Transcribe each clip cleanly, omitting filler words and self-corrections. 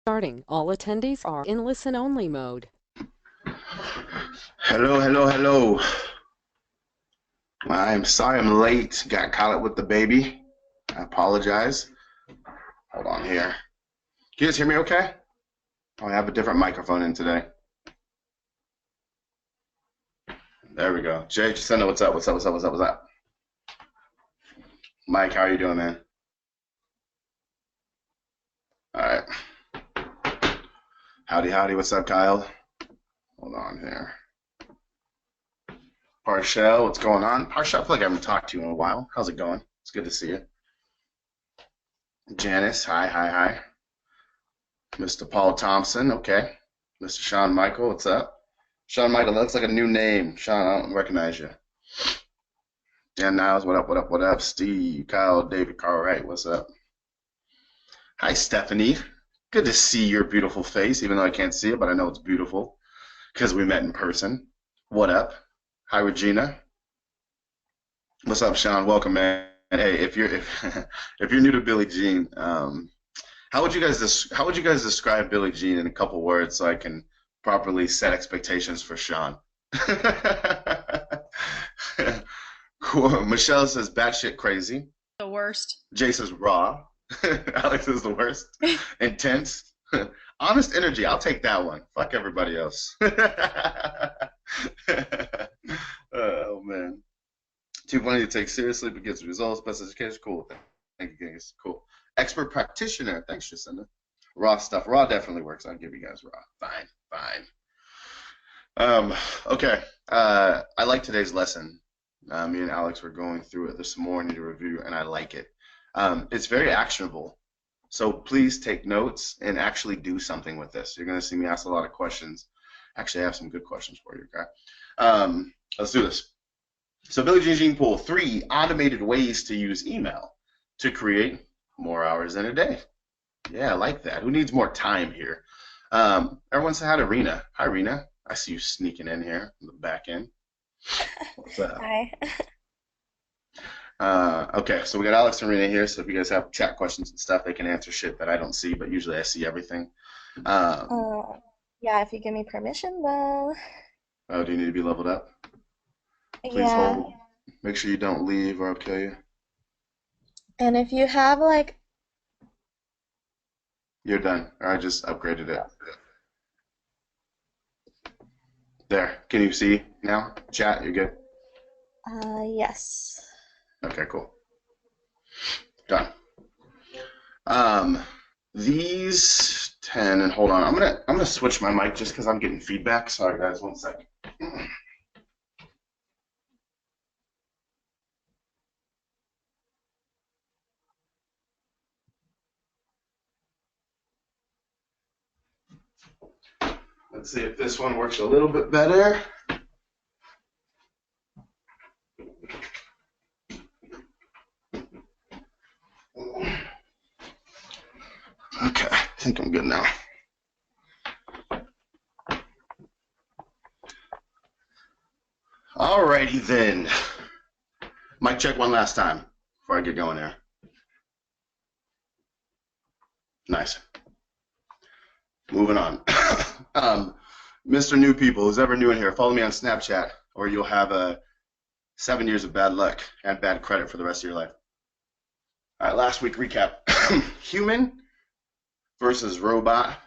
Starting. All attendees are in listen-only mode. Hello, hello, hello. I'm sorry I'm late. Got caught up with the baby. I apologize. Hold on here. Can you guys hear me okay? Oh, I have a different microphone in today. There we go. Jay, Jacinda, what's up? What's up? What's up? What's up? What's up? Mike, how are you doing, man? All right. Howdy, howdy. What's up, Kyle? Hold on here. Parshell, what's going on? Parshell, I feel like I haven't talked to you in a while. How's it going? It's good to see you. Janice, hi, hi, hi. Mr. Paul Thompson, okay. Mr. Sean Michael, what's up? Sean Michael, that looks like a new name. Sean, I don't recognize you. Dan Niles, what up, what up, what up? Steve, Kyle, David, Carl Wright, what's up? Hi, Stephanie. Good to see your beautiful face, even though I can't see it, but I know it's beautiful because we met in person. What up? Hi, Regina. What's up, Sean? Welcome, man. Hey, if you're new to Billie Jean, how would you guys describe Billie Jean in a couple words so I can properly set expectations for Sean? Cool. Michelle says batshit crazy. The worst. Jay says raw. Alex is the worst. Intense. Honest energy. I'll take that one. Fuck everybody else. Oh man. Too funny to take seriously, but gets results. Best education. Cool. Thank you guys. Cool. Expert practitioner. Thanks, Jacinda. Raw stuff. Raw definitely works. I'll give you guys raw. Fine. Fine. Okay. I like today's lesson. Me and Alex were going through it this morning to review, and I like it. It's very actionable. So please take notes and actually do something with this. You're going to see me ask a lot of questions. Actually, I have some good questions for you, okay? Let's do this. So Billie Jean Gene Pool, 3 automated ways to use email to create more hours in a day. Yeah, I like that. Who needs more time here? Everyone say hi to Rena. Hi, Rena. I see you sneaking in here in the back end. What's up? Hi. Okay, so we got Alex and Rena here, so if you guys have chat questions and stuff, they can answer shit that I don't see, but usually I see everything. Yeah, if you give me permission, though. Oh, do you need to be leveled up? Please Yeah. hold. Make sure you don't leave or I'll kill you. And if you have, like, You're done. Or I just upgraded it. There. Can you see now? Chat, you're good? yes. Okay, cool. Done. These 10, and hold on. I'm gonna switch my mic just because I'm getting feedback. Sorry guys, one second. Let's see if this one works a little bit better. Okay, I think I'm good now. Alrighty then. Mic check one last time before I get going there. Nice. Moving on. Mr. New People, who's ever new in here, follow me on Snapchat or you'll have 7 years of bad luck and bad credit for the rest of your life. All right, last week recap. Human versus robot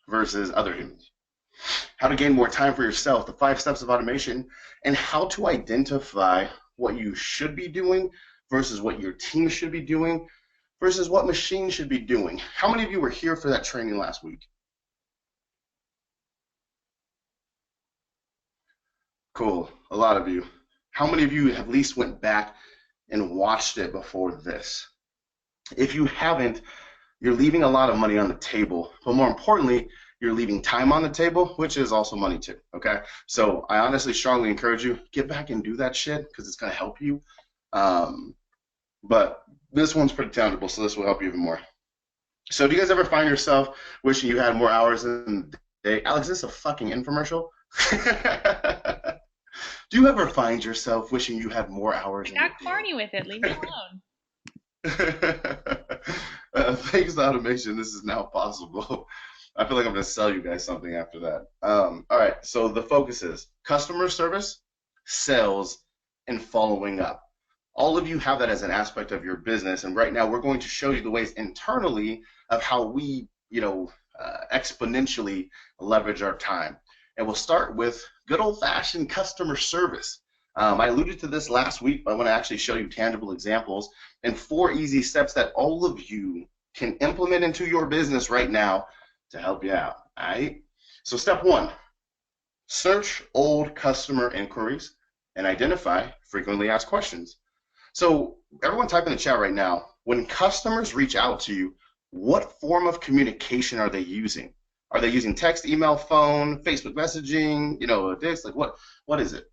versus other humans. How to gain more time for yourself, the 5 steps of automation, and how to identify what you should be doing versus what your team should be doing versus what machines should be doing. How many of you were here for that training last week? Cool, a lot of you. How many of you at least went back and watched it before this? If you haven't, you're leaving a lot of money on the table, but more importantly, you're leaving time on the table, which is also money too, okay? So I honestly strongly encourage you, get back and do that shit because it's gonna help you. But this one's pretty tangible, so this will help you even more. So do you guys ever find yourself wishing you had more hours in the day? Alex, is this a fucking infomercial? Do you ever find yourself wishing you had more hours in the day? Got corny with it. Leave me alone. Thanks to automation, this is now possible. I feel like I'm going to sell you guys something after that. All right, so the focus is customer service, sales, and following up. All of you have that as an aspect of your business, and right now we're going to show you the ways internally of how we, exponentially leverage our time. And we'll start with good old-fashioned customer service. I alluded to this last week, but I want to actually show you tangible examples and 4 easy steps that all of you can implement into your business right now to help you out. All right. So step 1, search old customer inquiries and identify frequently asked questions. So everyone type in the chat right now, when customers reach out to you, what form of communication are they using? Are they using text, email, phone, Facebook messaging, this, like what is it?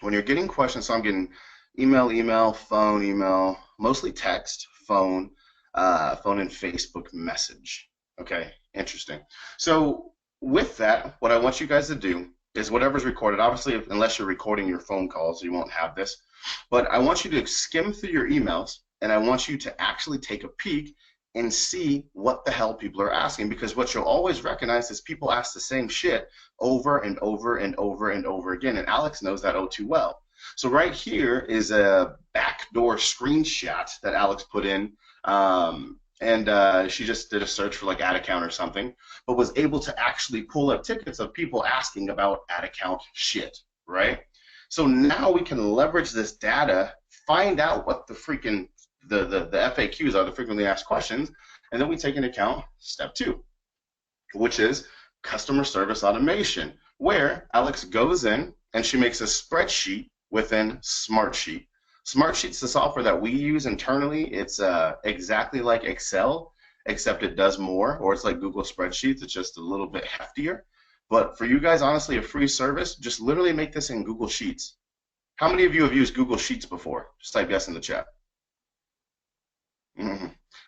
When you're getting questions, so I'm getting email, phone, mostly text, phone and Facebook message. Okay, interesting. So with that, what I want you guys to do is whatever's recorded, obviously, unless you're recording your phone calls, you won't have this, but I want you to skim through your emails, and I want you to actually take a peek and see what the hell people are asking, because what you'll always recognize is people ask the same shit over and over and over and over again, and Alex knows that too well. So right here is a backdoor screenshot that Alex put in, and she just did a search for like ad account or something, but was able to actually pull up tickets of people asking about ad account shit, right? So now we can leverage this data, find out what the freaking the FAQs are, the frequently asked questions, and then we take into account step 2, which is customer service automation, where Alex goes in and she makes a spreadsheet within Smartsheet. Smartsheet's the software that we use internally. It's exactly like Excel, except it does more, or it's like Google Spreadsheets. It's just a little bit heftier. But for you guys, honestly, a free service, just literally make this in Google Sheets. How many of you have used Google Sheets before? Just type yes in the chat.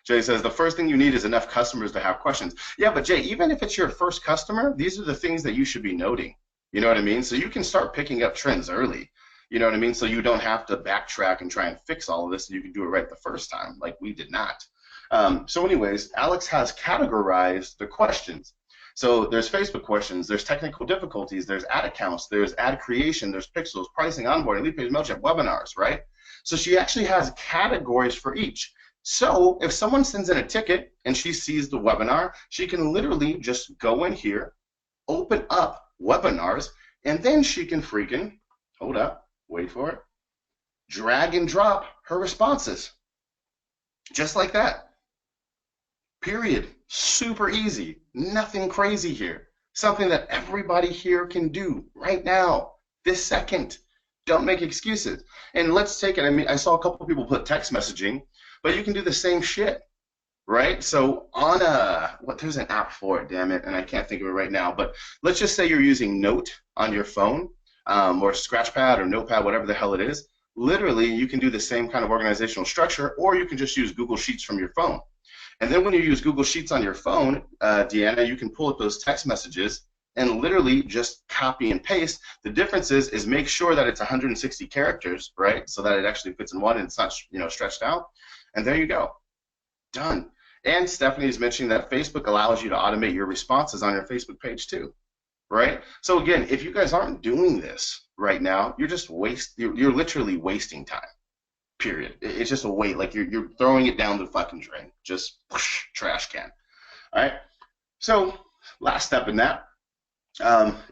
Jay says, the first thing you need is enough customers to have questions. Yeah, but Jay, even if it's your first customer, these are the things that you should be noting. You know what I mean? So you can start picking up trends early. You know what I mean? So you don't have to backtrack and try and fix all of this, and you can do it right the first time, like we did not. So anyways, Alex has categorized the questions. So there's Facebook questions, there's technical difficulties, there's ad accounts, there's ad creation, there's pixels, pricing, onboarding, lead page, MailChimp, webinars, right? So she actually has categories for each. So if someone sends in a ticket and she sees the webinar, she can literally just go in here, open up webinars, and then she can freaking, hold up, wait for it, drag and drop her responses. Just like that. Period. Super easy. Nothing crazy here. Something that everybody here can do right now, this second. Don't make excuses. And let's take it. I mean, I saw a couple of people put text messaging, but you can do the same shit, right? So on there's an app for it, damn it, and I can't think of it right now, but let's just say you're using Note on your phone, or Scratchpad or Notepad, whatever the hell it is. Literally, you can do the same kind of organizational structure, or you can just use Google Sheets from your phone. And then when you use Google Sheets on your phone, Deanna, you can pull up those text messages and literally just copy and paste. The difference is make sure that it's 160 characters, right, so that it actually fits in one and it's not, stretched out. And there you go. Done. And Stephanie's mentioning that Facebook allows you to automate your responses on your Facebook page too, right? So again, if you guys aren't doing this right now, you're just you're literally wasting time. Period. It's just a waste. Like you're throwing it down the fucking drain. Just whoosh, trash can. All right. So last step in that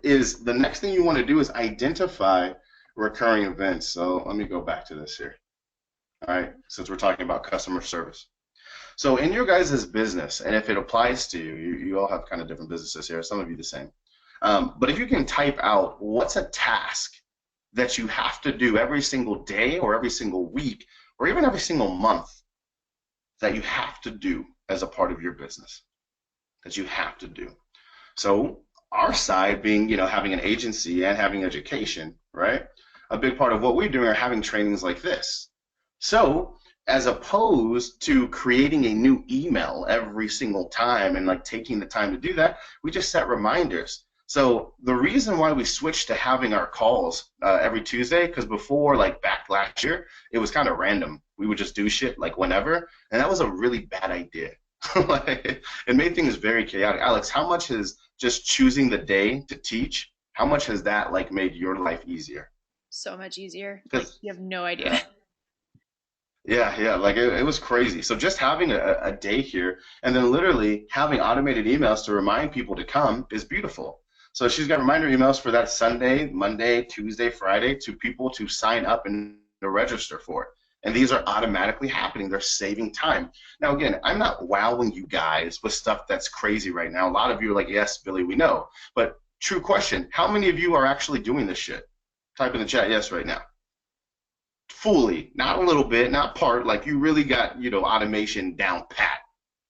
is the next thing you want to do is identify recurring events. So let me go back to this here. All right, since we're talking about customer service. So in your guys' business, and if it applies to you, you all have kind of different businesses here, some of you the same. But if you can type out what's a task that you have to do every single day or every single week or even every single month that you have to do as a part of your business, that you have to do. So our side being, having an agency and having education, right? A big part of what we're doing are having trainings like this. So as opposed to creating a new email every single time and like taking the time to do that, we just set reminders. So the reason why we switched to having our calls every Tuesday, because before, like back last year, it was kind of random. We would just do shit like whenever, and that was a really bad idea. Like, it made things very chaotic. Alex, how much has just choosing the day to teach, how much has that like made your life easier? So much easier. Like, Because you have no idea. yeah. Yeah, like it was crazy. So just having a day here and then literally having automated emails to remind people to come is beautiful. So she's got reminder emails for that Sunday, Monday, Tuesday, Friday to people to sign up and to register for it. And these are automatically happening. They're saving time. Now, again, I'm not wowing you guys with stuff that's crazy right now. A lot of you are like, yes, Billy, we know. But true question, how many of you are actually doing this shit? Type in the chat yes right now. Fully, not a little bit, not part, like you really got, automation down pat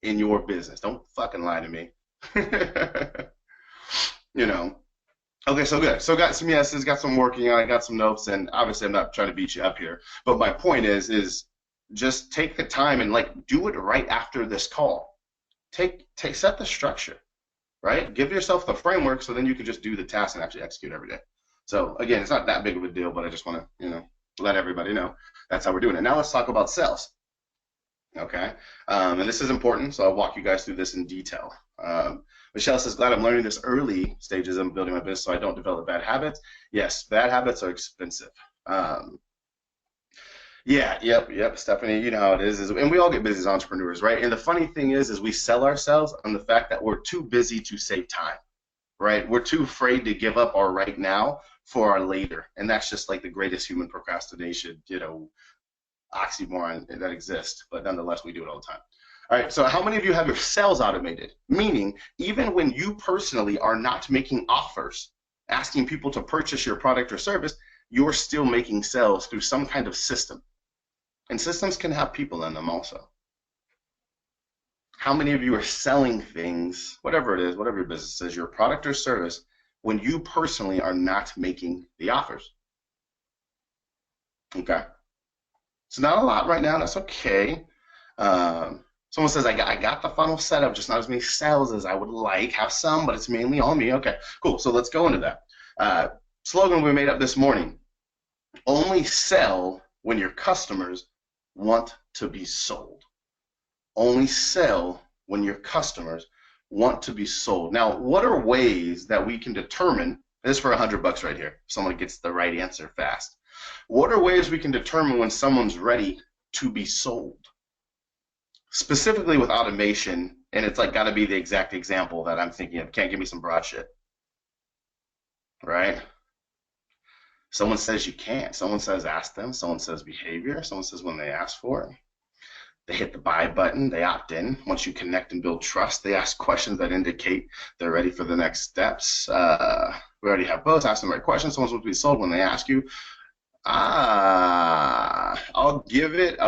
in your business. Don't fucking lie to me. you know. Okay, so good. So got some yeses, got some working on it, got some notes, and obviously I'm not trying to beat you up here. But my point is just take the time and like do it right after this call. Set the structure, right? Give yourself the framework so then you can just do the task and actually execute every day. So again, it's not that big of a deal, but I just want to, let everybody know that's how we're doing it. Now let's talk about sales. Okay, and this is important, so I'll walk you guys through this in detail. Michelle says, glad I'm learning this early stages of building my business so I don't develop bad habits. Yes, bad habits are expensive. Yep, Stephanie, you know how it is, and we all get busy as entrepreneurs, right? And the funny thing is we sell ourselves on the fact that we're too busy to save time, right? We're too afraid to give up our right now for our later, and that's just like the greatest human procrastination, oxymoron that exists, but nonetheless, we do it all the time. All right, so how many of you have your sales automated? Meaning, even when you personally are not making offers, asking people to purchase your product or service, you're still making sales through some kind of system. And systems can have people in them also. How many of you are selling things, whatever it is, whatever your business is, your product or service, when you personally are not making the offers? Okay. So not a lot right now. That's okay. Someone says, I got the funnel set up, just not as many sales as I would like. Have some, but it's mainly on me. Okay, cool. So let's go into that. Slogan we made up this morning. Only sell when your customers want to be sold. Only sell when your customers want to be sold. Now, what are ways that we can determine, this is for $100 right here, if someone gets the right answer fast. What are ways we can determine when someone's ready to be sold? Specifically with automation, and it's like got to be the exact example that I'm thinking of. Can't give me some broad shit, right? Someone says you can't. Someone says ask them. Someone says behavior. Someone says when they ask for it. They hit the buy button. They opt in. Once you connect and build trust, they ask questions that indicate they're ready for the next steps. We already have both. Ask them the right questions. Someone's supposed to be sold when they ask you. I'll give it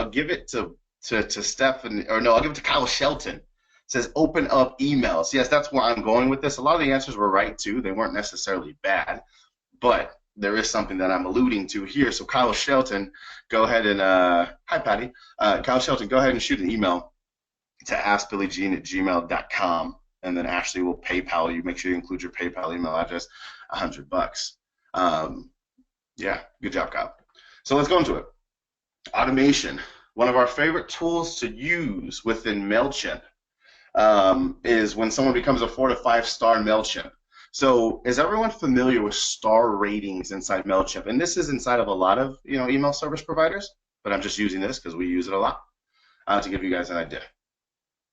to Stephen, or no, I'll give it to Kyle Shelton. It says open up emails. Yes, that's where I'm going with this. A lot of the answers were right too. They weren't necessarily bad, but there is something that I'm alluding to here. So Kyle Shelton, go ahead and hi Patty. Kyle Shelton, go ahead and shoot an email to askbillyjean@gmail.com, and then Ashley will PayPal you. Make sure you include your PayPal email address. $100. Yeah, good job, Kyle. So let's go into it. Automation. One of our favorite tools to use within MailChimp is when someone becomes a 4 to 5 star MailChimp. So is everyone familiar with star ratings inside MailChimp? And this is inside of a lot of email service providers, but I'm just using this because we use it a lot to give you guys an idea.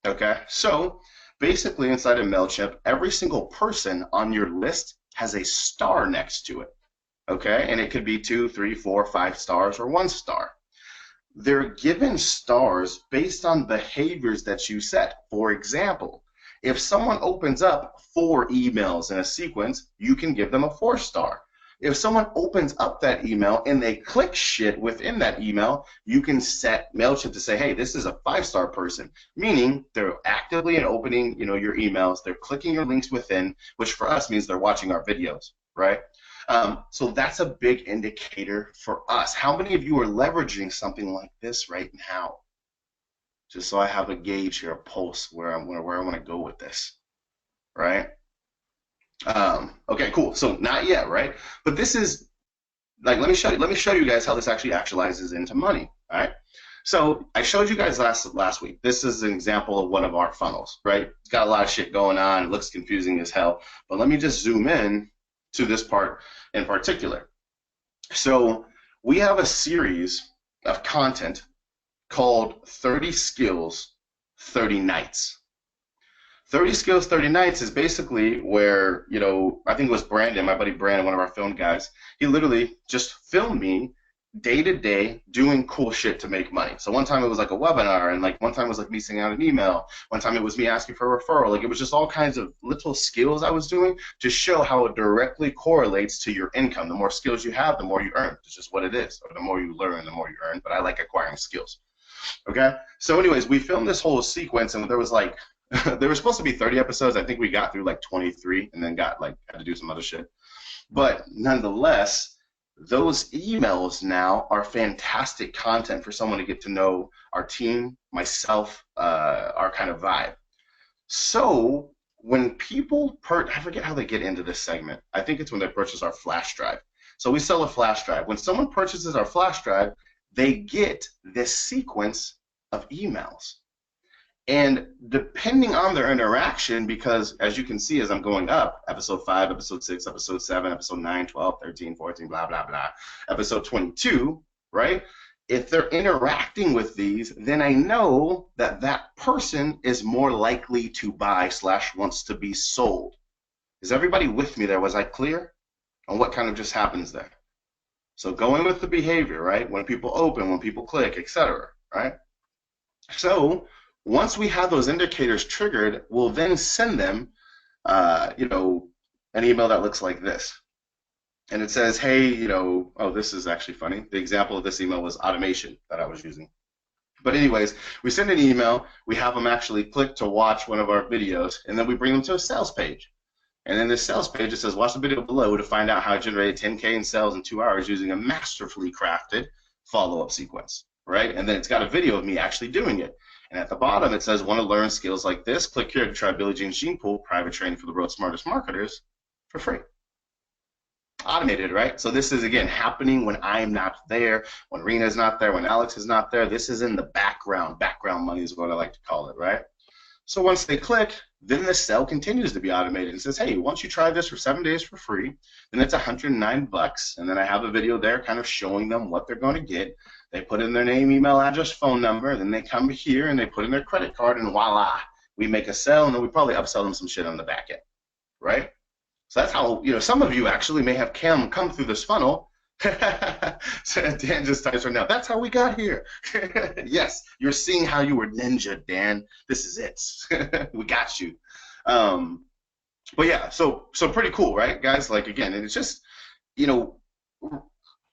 Okay, so basically inside of MailChimp, every single person on your list has a star next to it. Okay, and it could be 2, 3, 4, 5 stars or 1 star. They're given stars based on behaviors that you set. For example, if someone opens up 4 emails in a sequence, you can give them a 4 star. If someone opens up that email and they click shit within that email, you can set MailChimp to say, hey, this is a 5-star person, meaning they're actively and opening your emails, they're clicking your links within, which for us means they're watching our videos, right? So that's a big indicator for us. How many of you are leveraging something like this right now? Just so I have a gauge here, a pulse where I want to go with this, right? Okay, cool. So not yet, right? But this is like let me show you guys how this actually actualizes into money. All right. So I showed you guys last week. This is an example of one of our funnels, right? It's got a lot of shit going on. It looks confusing as hell. But let me just zoom in to this part in particular. So we have a series of content called 30 Skills, 30 Nights. 30 Skills, 30 Nights is basically where, you know, I think it was Brandon, my buddy Brandon, one of our film guys, he literally just filmed me day to day doing cool shit to make money. So one time it was like a webinar, and like one time it was like me sending out an email. One time it was me asking for a referral. Like it was just all kinds of little skills I was doing to show how it directly correlates to your income. The more skills you have, the more you earn. It's just what it is. Or the more you learn, the more you earn. But I like acquiring skills. Okay? So anyways, we filmed this whole sequence, and there was like, there were supposed to be 30 episodes. I think we got through like 23 and then got like, had to do some other shit. But nonetheless, those emails now are fantastic content for someone to get to know our team, myself, our kind of vibe. So when people, I forget how they get into this segment. I think it's when they purchase our flash drive. So we sell a flash drive. When someone purchases our flash drive, they get this sequence of emails. And depending on their interaction, because as you can see as I'm going up, episode 5, episode 6, episode 7, episode 9, 12, 13, 14, blah, blah, blah, episode 22, right? If they're interacting with these, then I know that that person is more likely to buy / wants to be sold. Is everybody with me there? Was I clear on what kind of just happens there? So going with the behavior, right? When people open, when people click, etc., right? So once we have those indicators triggered, we'll then send them, you know, an email that looks like this. And it says, hey, you know, oh, this is actually funny. The example of this email was automation that I was using. But anyways, we send an email. We have them actually click to watch one of our videos, and then we bring them to a sales page. And in this sales page, it says, watch the video below to find out how I generated 10K in sales in 2 hours using a masterfully crafted follow-up sequence, right? And then it's got a video of me actually doing it. And at the bottom, it says, want to learn skills like this? Click here to try Billie Jean's Gene Pool, private training for the world's smartest marketers for free. Automated, right? So this is, again, happening when I'm not there, when Rena's not there, when Alex is not there. This is in the background. Background money is what I like to call it, right? So once they click, then the sale continues to be automated. It says, hey, once you try this for 7 days for free, then it's $109. And then I have a video there kind of showing them what they're going to get. They put in their name, email address, phone number, then they come here and they put in their credit card, and voila, we make a sale, and then we probably upsell them some shit on the back end, right? So that's how, you know, some of you actually may have come through this funnel. So Dan just types right now, that's how we got here. Yes, you're seeing how you were ninja, Dan. This is it. We got you. But yeah, so pretty cool, right, guys? Like, again, it's just, you know,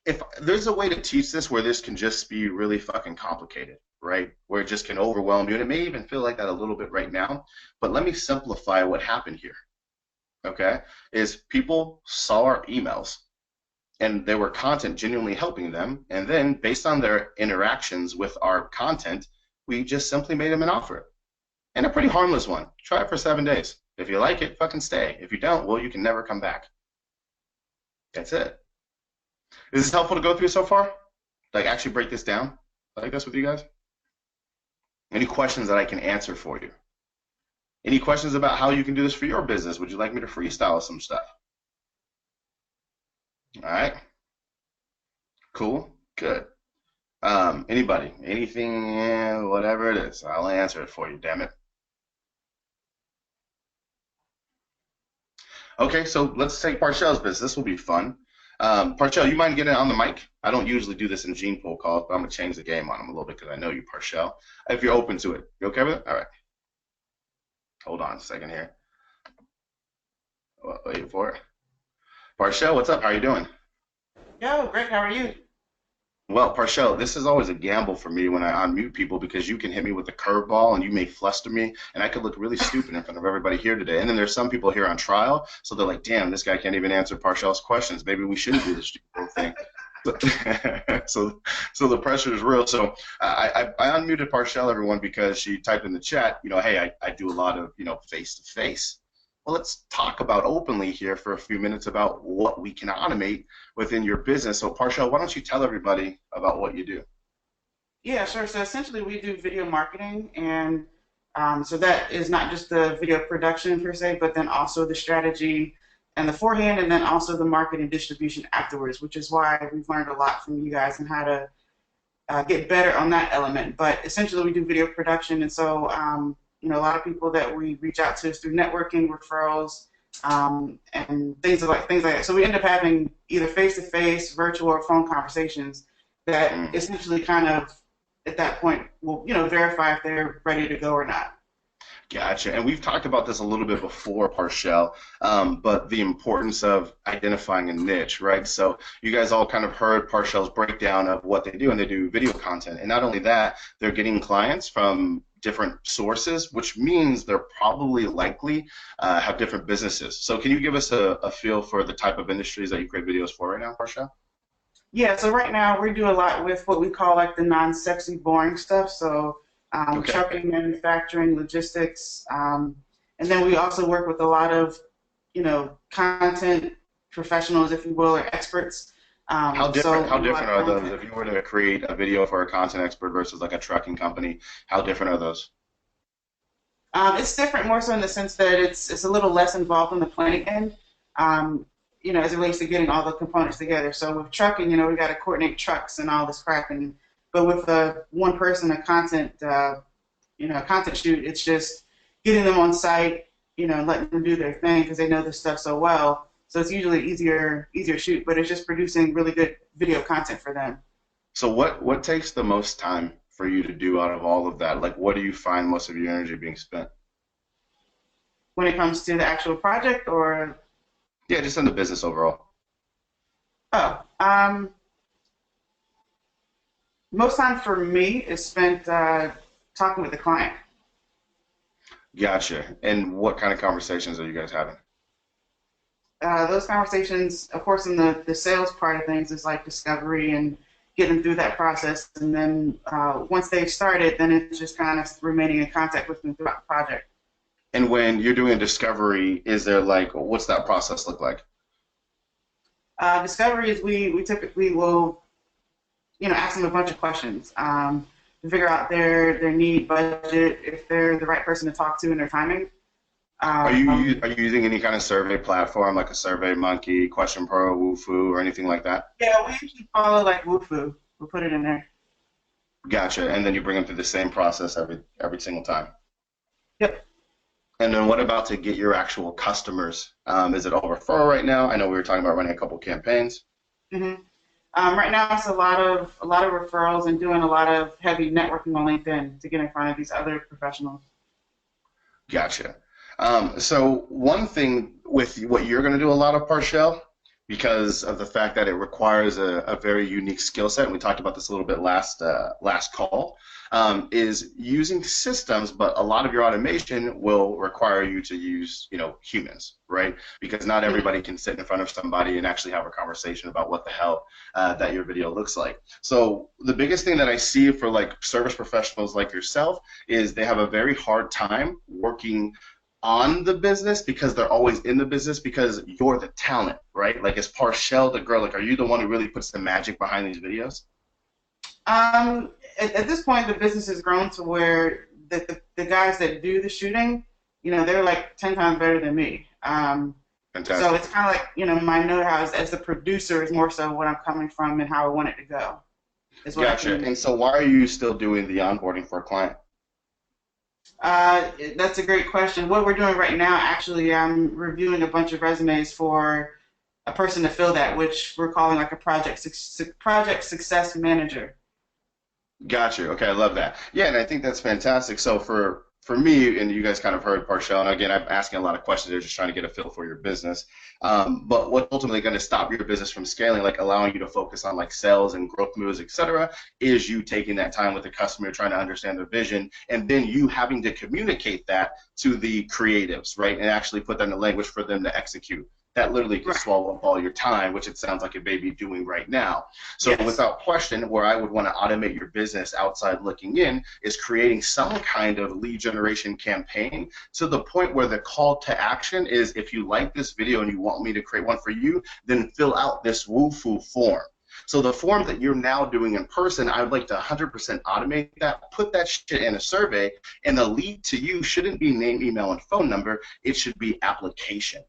if there's a way to teach this where this can just be really fucking complicated, right? Where it just can overwhelm you, and it may even feel like that a little bit right now, but let me simplify what happened here, okay? Is people saw our emails, and they were content genuinely helping them, and then based on their interactions with our content, we just simply made them an offer. And a pretty harmless one. Try it for 7 days. If you like it, fucking stay. If you don't, well, you can never come back. That's it. Is this helpful to go through so far? Like, actually break this down like this with you guys? Any questions that I can answer for you? Any questions about how you can do this for your business? Would you like me to freestyle some stuff? All right. Cool. Good. Anybody? Anything? Whatever it is, I'll answer it for you, damn it. Okay, so let's take Parcel's business. This will be fun. Parcel, you mind getting on the mic? I don't usually do this in Gene Pool calls, but I'm going to change the game on him a little bit because I know you, Parcel. If you're open to it. You okay with it? All right. Hold on a second here. Wait for it. Parcel, what's up? How are you doing? Yo, great. How are you? Well, Parcel, this is always a gamble for me when I unmute people because you can hit me with a curveball and you may fluster me, and I could look really stupid in front of everybody here today. And then there's some people here on trial, so they're like, damn, this guy can't even answer Parcel's questions. Maybe we shouldn't do this stupid thing. So the pressure is real. So I unmuted Parcel, everyone, because she typed in the chat, you know, hey, I do a lot of, you know, face-to-face. Well, let's talk about openly here for a few minutes about what we can automate within your business. So, Parcel, why don't you tell everybody about what you do? Yeah, sure. So essentially, we do video marketing, and so that is not just the video production per se, but then also the strategy and the forehand, and then also the marketing distribution afterwards, which is why we've learned a lot from you guys and how to get better on that element. But essentially, we do video production, and so a lot of people that we reach out to is through networking, referrals, and things like that. So we end up having either face-to-face, virtual, or phone conversations that essentially kind of at that point will verify if they're ready to go or not. Gotcha. And we've talked about this a little bit before, Parshell, but the importance of identifying a niche, right? So you guys all kind of heard Parshell's breakdown of what they do, and they do video content. And not only that, they're getting clients from different sources, which means they're probably likely have different businesses. So can you give us a feel for the type of industries that you create videos for right now, Parshell? Yeah, so right now we do a lot with what we call like the non-sexy, boring stuff. So trucking, manufacturing, logistics, and then we also work with a lot of, content professionals, if you will, or experts. How different are those? If you were to create a video for a content expert versus like a trucking company, how different are those? It's different more so in the sense that it's a little less involved on the planning end, as it relates to getting all the components together. So with trucking, we got to coordinate trucks and all this crap, but with one person, a content shoot, it's just getting them on site, letting them do their thing because they know this stuff so well. So it's usually easier shoot, but it's just producing really good video content for them. So what takes the most time for you to do out of all of that? Like, what do you find most of your energy being spent? When it comes to the actual project, or? Yeah, just in the business overall. Oh, most time for me is spent talking with the client. Gotcha. And what kind of conversations are you guys having? Those conversations, of course, in the sales part of things is like discovery and getting through that process. And then once they've started, then it's just kind of remaining in contact with them throughout the project. And when you're doing discovery, is there what's that process look like? Discovery is we typically will, ask them a bunch of questions to figure out their need, budget, if they're the right person to talk to, and their timing. Are you using any kind of survey platform like a SurveyMonkey, Question Pro, Wufoo, or anything like that? Yeah, we usually follow like Wufoo. We'll put it in there. Gotcha. And then you bring them through the same process every single time. Yep. And then what about to get your actual customers? Is it all referral right now? I know we were talking about running a couple campaigns. Mm-hmm. Right now it's a lot of referrals and doing a lot of heavy networking on LinkedIn to get in front of these other professionals. Gotcha. So one thing with what you're going to do a lot of, Parshell, because of the fact that it requires a very unique skill set, and we talked about this a little bit last call, is using systems, but a lot of your automation will require you to use, humans, right? Because not everybody can sit in front of somebody and actually have a conversation about what the hell that your video looks like. So the biggest thing that I see for service professionals like yourself is they have a very hard time working on the business because they're always in the business because you're the talent, right? Like, is Parshell the girl? Like, are you the one who really puts the magic behind these videos? At this point, the business has grown to where the guys that do the shooting, they're like 10 times better than me. Fantastic. So it's kind of like, my know-how as the producer is more so what I'm coming from and how I want it to go. Gotcha. And so why are you still doing the onboarding for a client? That's a great question. What we're doing right now, actually, I'm reviewing a bunch of resumes for a person to fill that, which we're calling like a project success manager. Gotcha. Okay, I love that. Yeah, and I think that's fantastic. So for me, and you guys kind of heard Parshell, and again, I'm asking a lot of questions. They're just trying to get a feel for your business. But what's ultimately going to stop your business from scaling, like allowing you to focus on like sales and growth moves, etc., is you taking that time with the customer, trying to understand their vision, and then you having to communicate that to the creatives, right, and actually put that in the language for them to execute. That literally can swallow up all your time, which it sounds like you may be doing right now. So yes. Without question, where I would want to automate your business outside looking in is creating some kind of lead generation campaign to the point where the call to action is, if you like this video and you want me to create one for you, then fill out this Wufoo form. So the form that you're now doing in person, I would like to 100% automate that, put that shit in a survey, and the lead to you shouldn't be name, email, and phone number. It should be application.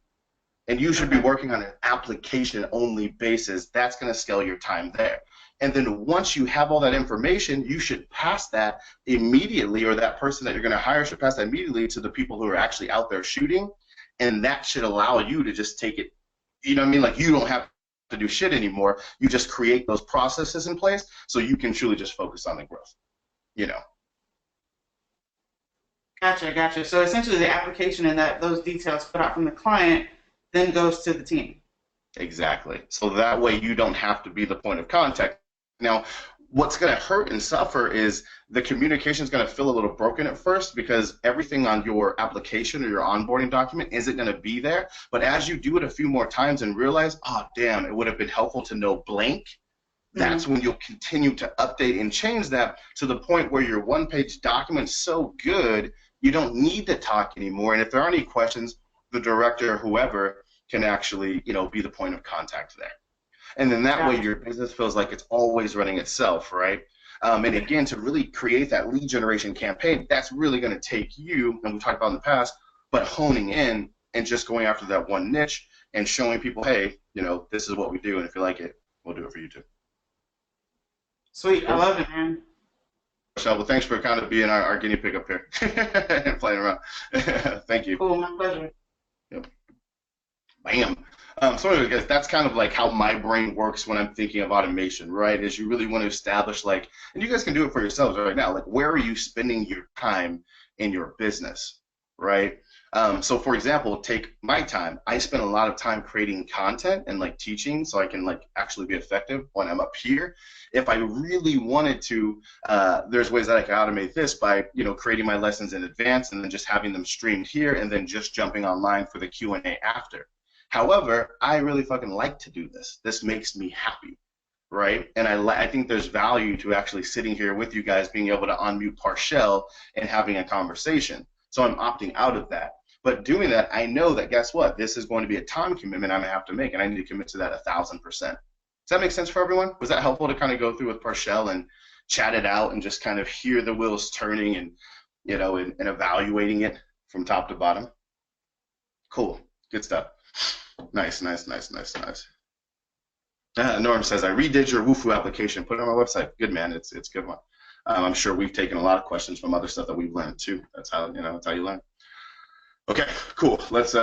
And you should be working on an application-only basis. That's going to scale your time there. And then once you have all that information, you should pass that immediately, or that person that you're going to hire should pass that immediately to the people who are actually out there shooting. And that should allow you to just take it, you know what I mean? Like, you don't have to do shit anymore. You just create those processes in place so you can truly just focus on the growth, you know. Gotcha. So essentially the application and those details put out from the client then goes to the team. Exactly. So that way you don't have to be the point of contact. Now, what's going to hurt and suffer is the communication is going to feel a little broken at first, because everything on your application or your onboarding document isn't going to be there. But as you do it a few more times and realize, oh, damn, it would have been helpful to know blank, that's when you'll continue to update and change that to the point where your one-page document's so good, you don't need to talk anymore. And if there are any questions, the director or whoever can actually, you know, be the point of contact there. And then that way your business feels like it's always running itself, right? And again, to really create that lead generation campaign, that's really going to take you, and we talked about in the past, but honing in and just going after that one niche and showing people, hey, you know, this is what we do, and if you like it, we'll do it for you too. Sweet, I love it, man. Well, thanks for kind of being our guinea pig up here and playing around. Thank you. Cool, my pleasure. Yep. Bam. So anyway, guys, that's kind of like how my brain works when I'm thinking of automation, right? Is you really want to establish, like, and you guys can do it for yourselves right now, like, where are you spending your time in your business, right? So for example, take my time. I spend a lot of time creating content and like teaching so I can like actually be effective when I'm up here. If I really wanted to, there's ways that I can automate this by, you know, creating my lessons in advance and then just having them streamed here and then just jumping online for the Q&A after. However, I really fucking like to do this. This makes me happy, right? And I think there's value to actually sitting here with you guys, being able to unmute Parshell and having a conversation. So I'm opting out of that. But doing that, I know that, guess what? This is going to be a time commitment I'm going to have to make, and I need to commit to that 1,000%. Does that make sense for everyone? Was that helpful to kind of go through with Parshell and chat it out and just kind of hear the wheels turning and, you know, and evaluating it from top to bottom? Cool. Good stuff. Nice. Norm says, I redid your Wufoo application, put it on my website. Good, man. It's a good one. I'm sure we've taken a lot of questions from other stuff that we've learned too. That's how, you know, that's how you learn. Okay, cool. Let's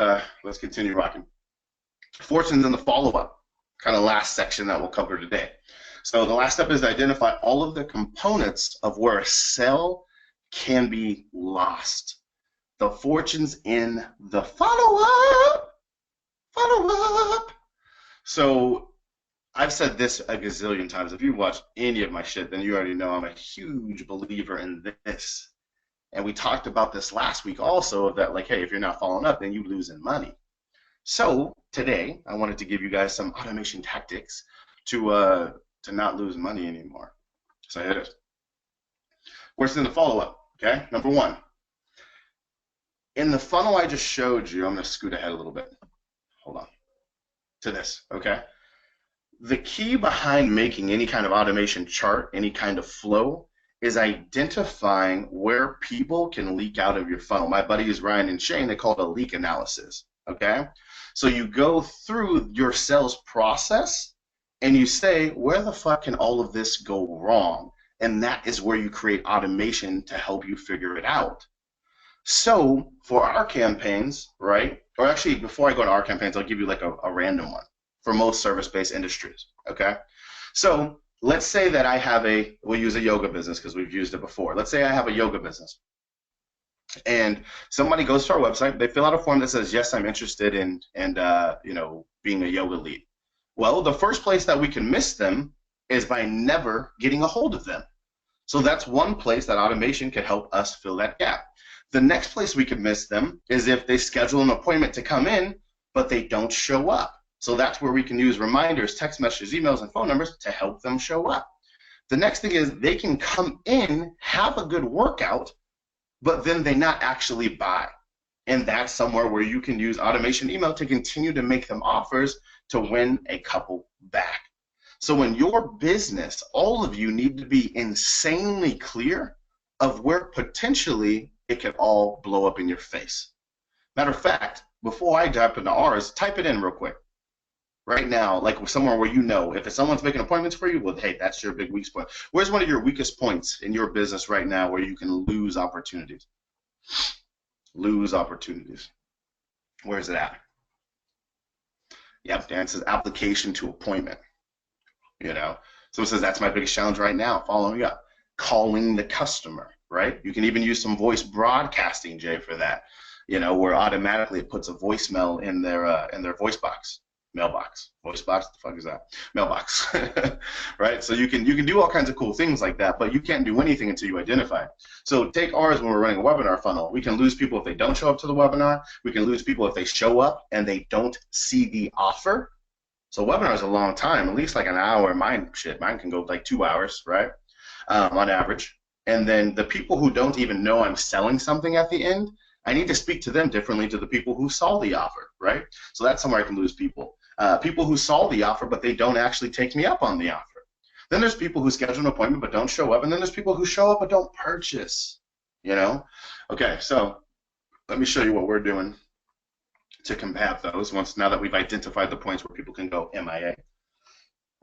continue rocking. Fortunes in the follow-up, kind of last section that we'll cover today. So the last step is to identify all of the components of where a sale can be lost. The fortunes in the follow-up. So I've said this a gazillion times. If you've watched any of my shit, then you already know I'm a huge believer in this. And we talked about this last week also, of that, like, hey, if you're not following up, then you losing money. So today, I wanted to give you guys some automation tactics to not lose money anymore. So here it is. Where's in the follow-up? Okay, number one. In the funnel I just showed you, I'm going to scoot ahead a little bit. Hold on. To this, okay? The key behind making any kind of automation chart, any kind of flow, is identifying where people can leak out of your funnel. My buddies Ryan and Shane, they call it a leak analysis, okay? So you go through your sales process and you say, where the fuck can all of this go wrong? And that is where you create automation to help you figure it out. So for our campaigns, right, or actually before I go to our campaigns, I'll give you like a random one for most service-based industries, okay? So let's say that I have we'll use a yoga business because we've used it before. Let's say I have a yoga business. And somebody goes to our website, they fill out a form that says, yes, I'm interested in you know, being a yoga lead. Well, the first place that we can miss them is by never getting a hold of them. So that's one place that automation can help us fill that gap. The next place we could miss them is if they schedule an appointment to come in, but they don't show up. So that's where we can use reminders, text messages, emails, and phone numbers to help them show up. The next thing is they can come in, have a good workout, but then they not actually buy. And that's somewhere where you can use automation email to continue to make them offers to win a couple back. So in your business, all of you need to be insanely clear of where potentially it could all blow up in your face. Matter of fact, before I jump into ours, type it in real quick. Right now, like somewhere where you know, if someone's making appointments for you, well, hey, that's your big weak spot. Where's one of your weakest points in your business right now where you can lose opportunities? Lose opportunities. Where's it at? Yep, Dan says application to appointment. You know, someone says that's my biggest challenge right now, following up. Calling the customer, right? You can even use some voice broadcasting, Jay, for that. You know, where automatically it puts a voicemail in their voice box. Mailbox, voice box, what the fuck is that? Mailbox, right? So you can do all kinds of cool things like that, but you can't do anything until you identify. So take ours when we're running a webinar funnel. We can lose people if they don't show up to the webinar. We can lose people if they show up and they don't see the offer. So webinar is a long time, at least like an hour. Mine can go like 2 hours, right? On average. And then the people who don't even know I'm selling something at the end, I need to speak to them differently to the people who saw the offer, right? So that's somewhere I can lose people. People who saw the offer, but they don't actually take me up on the offer. Then there's people who schedule an appointment but don't show up, and then there's people who show up but don't purchase, you know? Okay, so let me show you what we're doing to combat those now that we've identified the points where people can go MIA.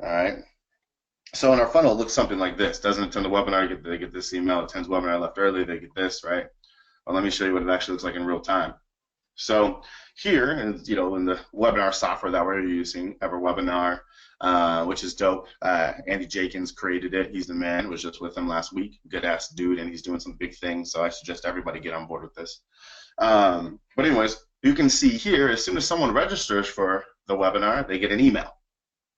All right. So in our funnel, it looks something like this. Doesn't attend the webinar, they get this email. Attends webinar, left early, they get this, right? Well, let me show you what it actually looks like in real time. So here, you know, in the webinar software that we're using, EverWebinar, which is dope. Andy Jenkins created it. He's the man. Was just with him last week. Good ass dude, and he's doing some big things. So I suggest everybody get on board with this. But anyways, you can see here, as soon as someone registers for the webinar, they get an email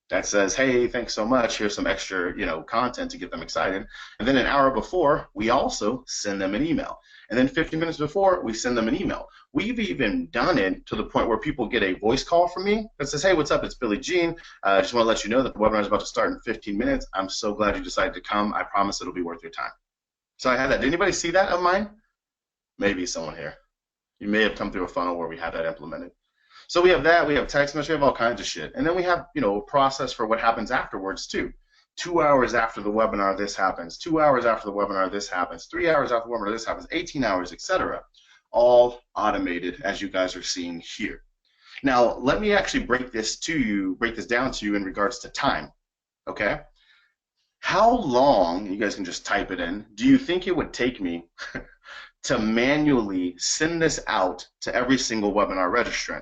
that says, hey, thanks so much. Here's some extra, you know, content to get them excited. And then an hour before, we also send them an email. And then 15 minutes before, we send them an email. We've even done it to the point where people get a voice call from me that says, hey, what's up? It's Billy Jean. I just want to let you know that the webinar is about to start in 15 minutes. I'm so glad you decided to come. I promise it'll be worth your time. So I had that. Did anybody see that of mine? Maybe someone here. You may have come through a funnel where we had that implemented. So we have that. We have text message. We have all kinds of shit. And then we have, you know, a process for what happens afterwards, too. 2 hours after the webinar, this happens. 2 hours after the webinar, this happens. 3 hours after the webinar, this happens. 18 hours, etc. All automated, as you guys are seeing here. Now, let me actually break this down to you in regards to time. Okay? How long, you guys can just type it in, do you think it would take me to manually send this out to every single webinar registrant?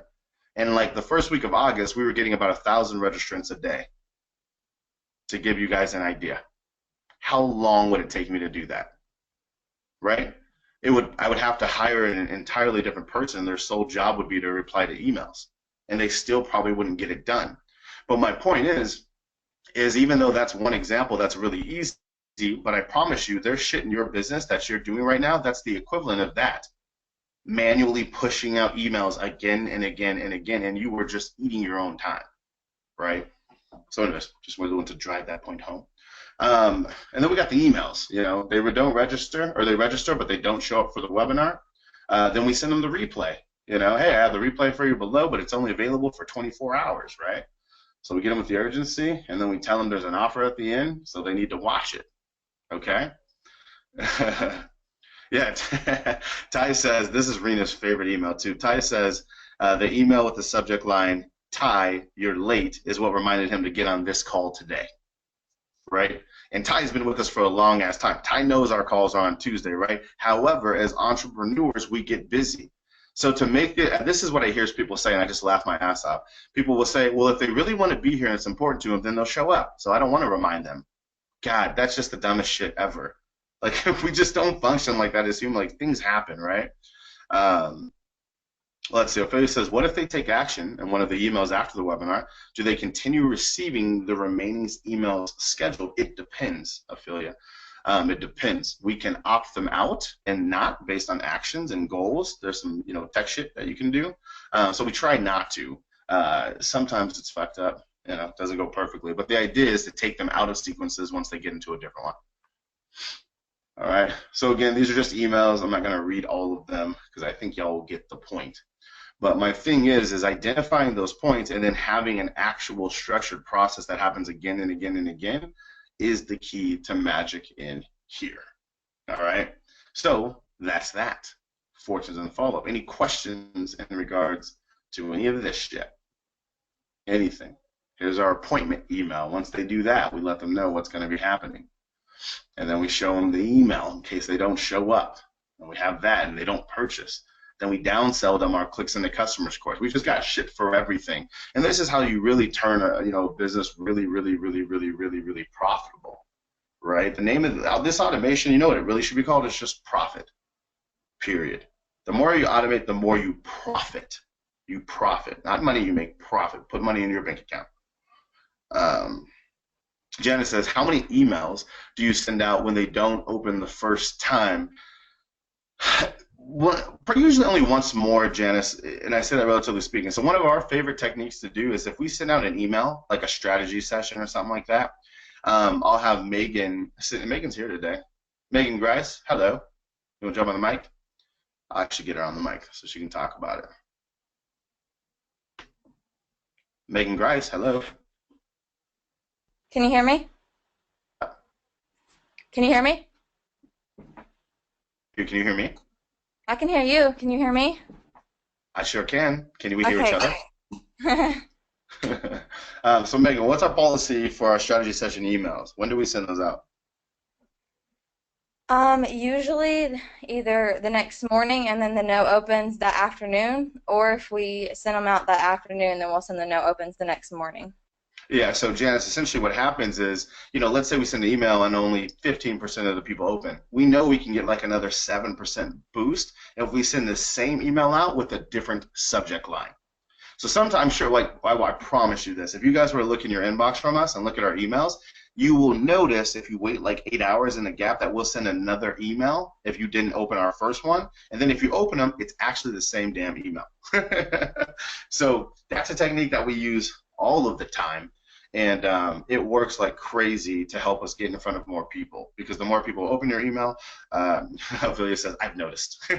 And like the first week of August, we were getting about 1,000 registrants a day. To give you guys an idea, how long would it take me to do that? Right? I would have to hire an entirely different person. Their sole job would be to reply to emails, and they still probably wouldn't get it done. But my point is even though that's one example that's really easy, but I promise you, there's shit in your business that you're doing right now that's the equivalent of that. Manually pushing out emails again and again and again, and you were just eating your own time, right? So anyways, just wanted to drive that point home. And then we got the emails. You know, they don't register, or they register, but they don't show up for the webinar. Then we send them the replay. You know, hey, I have the replay for you below, but it's only available for 24 hours, right? So we get them with the urgency, and then we tell them there's an offer at the end, so they need to watch it. Okay? Yeah, Ty says, this is Rena's favorite email too. Ty says, the email with the subject line, Ty, you're late, is what reminded him to get on this call today, right? And Ty's been with us for a long ass time. Ty knows our calls are on Tuesday, right? However, as entrepreneurs, we get busy. So to make it, this is what I hear people say, and I just laugh my ass off. People will say, well, if they really want to be here and it's important to them, then they'll show up. So I don't want to remind them. God, that's just the dumbest shit ever. Like, if we just don't function like that as human, like, things happen, right? Let's see. Ophelia says, what if they take action in one of the emails after the webinar? Do they continue receiving the remaining emails scheduled? It depends, Ophelia. It depends. We can opt them out and not based on actions and goals. There's some, you know, tech shit that you can do. So we try not to. Sometimes it's fucked up. You know, it doesn't go perfectly. But the idea is to take them out of sequences once they get into a different one. All right. So again, these are just emails. I'm not going to read all of them because I think y'all will get the point. But my thing is identifying those points and then having an actual structured process that happens again and again and again is the key to magic in here. All right. So that's that. Fortunes and follow-up. Any questions in regards to any of this yet? Anything? Here's our appointment email. Once they do that, we let them know what's going to be happening. And then we show them the email in case they don't show up. And we have that and they don't purchase. Then we downsell them our clicks into customers course. We've just got shit for everything. And this is how you really turn a business really, really, really, really, really, really profitable. Right? The name of this automation, you know what it really should be called? It's just profit. Period. The more you automate, the more you profit. You profit. Not money you make, profit. Put money in your bank account. Janice says, how many emails do you send out when they don't open the first time? Usually only once more, Janice, and I say that relatively speaking. So one of our favorite techniques to do is if we send out an email, like a strategy session or something like that, I'll have Megan, Megan's here today. Megan Grice, hello. You want to jump on the mic? I'll actually get her on the mic so she can talk about it. Megan Grice, hello. Can you hear me? Can you hear me? Can you hear me? I can hear you. Can you hear me? I sure can. Can we hear Okay. each other? So Megan, what's our policy for our strategy session emails? When do we send those out? Usually either the next morning and then the no opens that afternoon, or if we send them out that afternoon, then we'll send the no opens the next morning. Yeah, so Janice, essentially what happens is, let's say we send an email and only 15% of the people open. We know we can get like another 7% boost if we send the same email out with a different subject line. So sometimes, sure, I promise you this, if you guys were to look in your inbox from us and look at our emails, you will notice if you wait like 8 hours in the gap that we'll send another email if you didn't open our first one. And then if you open them, it's actually the same damn email. So that's a technique that we use all of the time. And it works like crazy to help us get in front of more people, because the more people open your email, Ophelia says, I've noticed.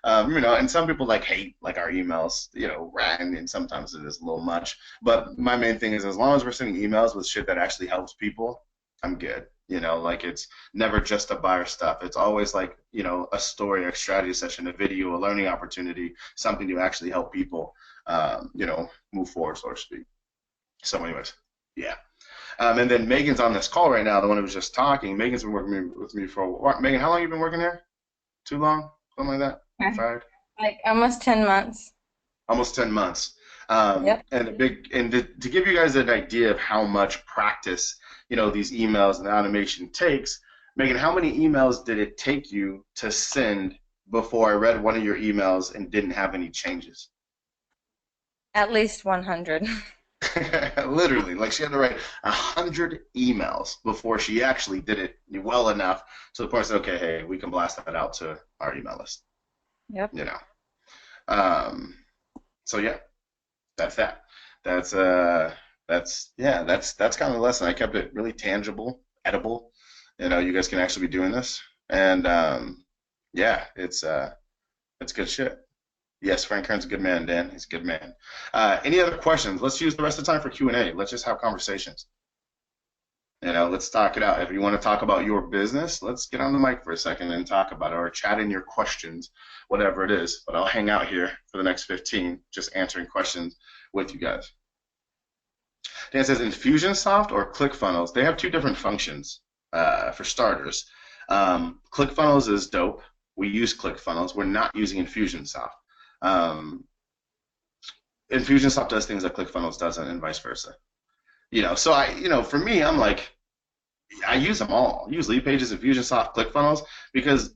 And some people hate our emails, and sometimes it is a little much. But my main thing is, as long as we're sending emails with shit that actually helps people, I'm good. It's never just a buyer stuff. It's always a story, a strategy session, a video, a learning opportunity, something to actually help people, move forward, so to speak. So anyways, yeah. And then Megan's on this call right now, the one who was just talking. Megan's been working with me for a while. Megan, how long have you been working here? Too long? Something like that? Fired? Like almost 10 months. Almost 10 months. Yep. And to give you guys an idea of how much practice, these emails and automation takes, Megan, how many emails did it take you to send before I read one of your emails and didn't have any changes? At least 100. Literally, she had to write 100 emails before she actually did it well enough to the point that, okay, hey, we can blast that out to our email list. Yep. So yeah, that's that. That's kind of the lesson. I kept it really tangible, edible. You guys can actually be doing this, and it's good shit. Yes, Frank Kern's a good man, Dan. He's a good man. Any other questions? Let's use the rest of the time for Q&A. Let's just have conversations. Let's talk it out. If you want to talk about your business, let's get on the mic for a second and talk about it, or chat in your questions, whatever it is. But I'll hang out here for the next 15, just answering questions with you guys. Dan says Infusionsoft or ClickFunnels. They have two different functions for starters. ClickFunnels is dope. We use ClickFunnels. We're not using Infusionsoft. Infusionsoft does things that ClickFunnels doesn't, and vice versa. So for me, I'm I use them all. I use Leadpages, Infusionsoft, ClickFunnels, because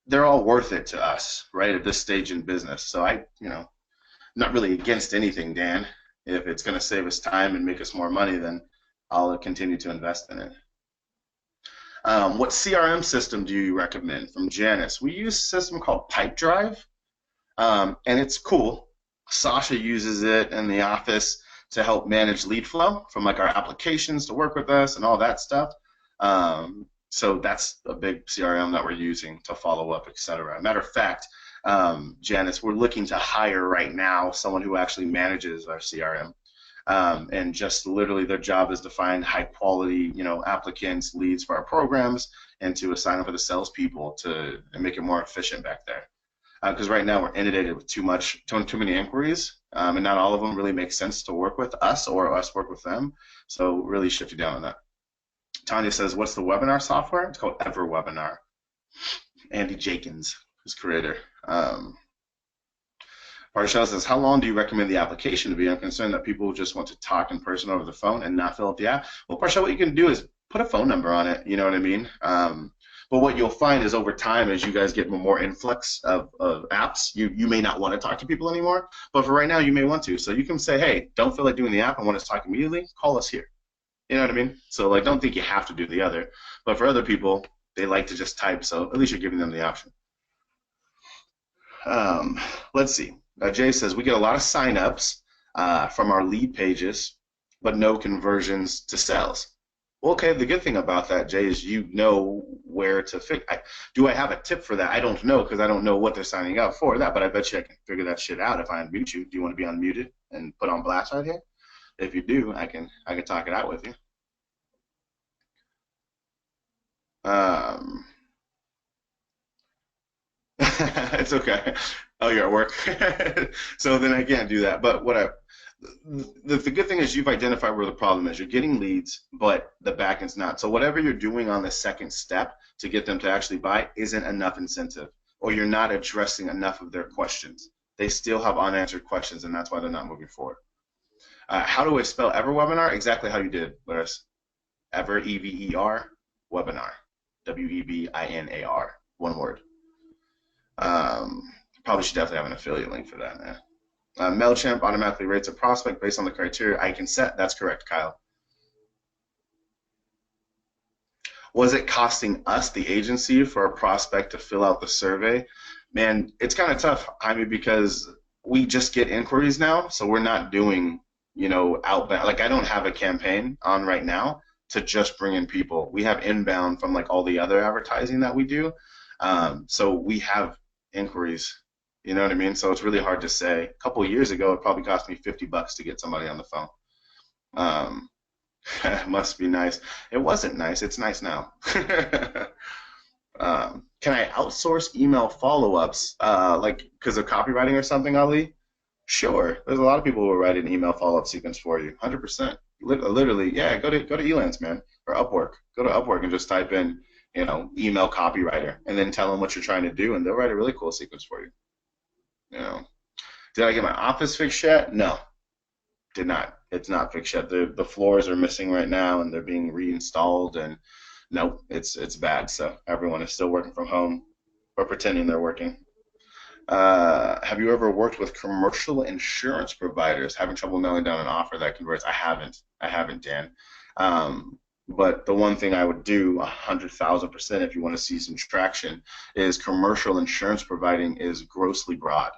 they're all worth it to us, right, at this stage in business. So not really against anything, Dan. If it's going to save us time and make us more money, then I'll continue to invest in it. What CRM system do you recommend? From Janice. We use a system called Pipedrive. And it's cool. Sasha uses it in the office to help manage lead flow from our applications to work with us and all that stuff. So that's a big CRM that we're using to follow up, etc. Matter of fact, Janice, we're looking to hire right now someone who actually manages our CRM. And just literally their job is to find high quality, applicants, leads for our programs, and to assign them for the salespeople to make it more efficient back there. Because right now we're inundated with too many inquiries, and not all of them really make sense to work with us or us work with them. So really shifting down on that. Tanya says, "What's the webinar software?" It's called EverWebinar. Andy Jenkins, his creator. Parshell says, "How long do you recommend the application to be? I'm concerned that people just want to talk in person over the phone and not fill out the app." Well, Parshell, what you can do is put a phone number on it. You know what I mean? But what you'll find is over time, as you guys get more influx of apps, you may not want to talk to people anymore. But for right now, you may want to. So you can say, "Hey, don't feel like doing the app. I want to talk immediately. Call us here." You know what I mean? So like, don't think you have to do the other. But for other people, they like to just type. So at least you're giving them the option. Let's see. Jay says, "We get a lot of signups from our lead pages, but no conversions to sales." Well, okay, the good thing about that, Jay, is you know where to fix. Do I have a tip for that? I don't know, because I don't know what they're signing up for that, but I bet you I can figure that shit out if I unmute you. Do you want to be unmuted and put on blast right here? If you do, I can talk it out with you. It's okay. Oh, you're at work. So then I can't do that. But the good thing is you've identified where the problem is. You're getting leads, but the back end's not. So whatever you're doing on the second step to get them to actually buy isn't enough incentive, or you're not addressing enough of their questions. They still have unanswered questions, and that's why they're not moving forward. How do I spell EverWebinar? Exactly how you did, Laris. Ever, E-V-E-R, webinar. W-E-B-I-N-A-R, one word. Probably should definitely have an affiliate link for that. Man. MailChimp automatically rates a prospect based on the criteria I can set. That's correct, Kyle. Was it costing us, the agency, for a prospect to fill out the survey? Man, it's kind of tough, Jaime, because we just get inquiries now, so we're not doing, outbound. Like, I don't have a campaign on right now to just bring in people. We have inbound from like all the other advertising that we do. So we have inquiries, you know what I mean? So it's really hard to say. A couple of years ago, it probably cost me $50 to get somebody on the phone. Must be nice. It wasn't nice. It's nice now. Can I outsource email follow-ups, like because of copywriting or something, Ali? Sure. There's a lot of people who will write an email follow-up sequence for you. 100%. Literally, yeah. Go to Elance, man, or Upwork. Go to Upwork and just type in, email copywriter, and then tell them what you're trying to do, and they'll write a really cool sequence for you. Did I get my office fixed yet? No, did not. It's not fixed yet. The floors are missing right now, and they're being reinstalled, and no, it's bad. So everyone is still working from home or pretending they're working. Have you ever worked with commercial insurance providers having trouble nailing down an offer that converts? I haven't, Dan. But the one thing I would do 100,000% if you want to see some traction is commercial insurance providing is grossly broad.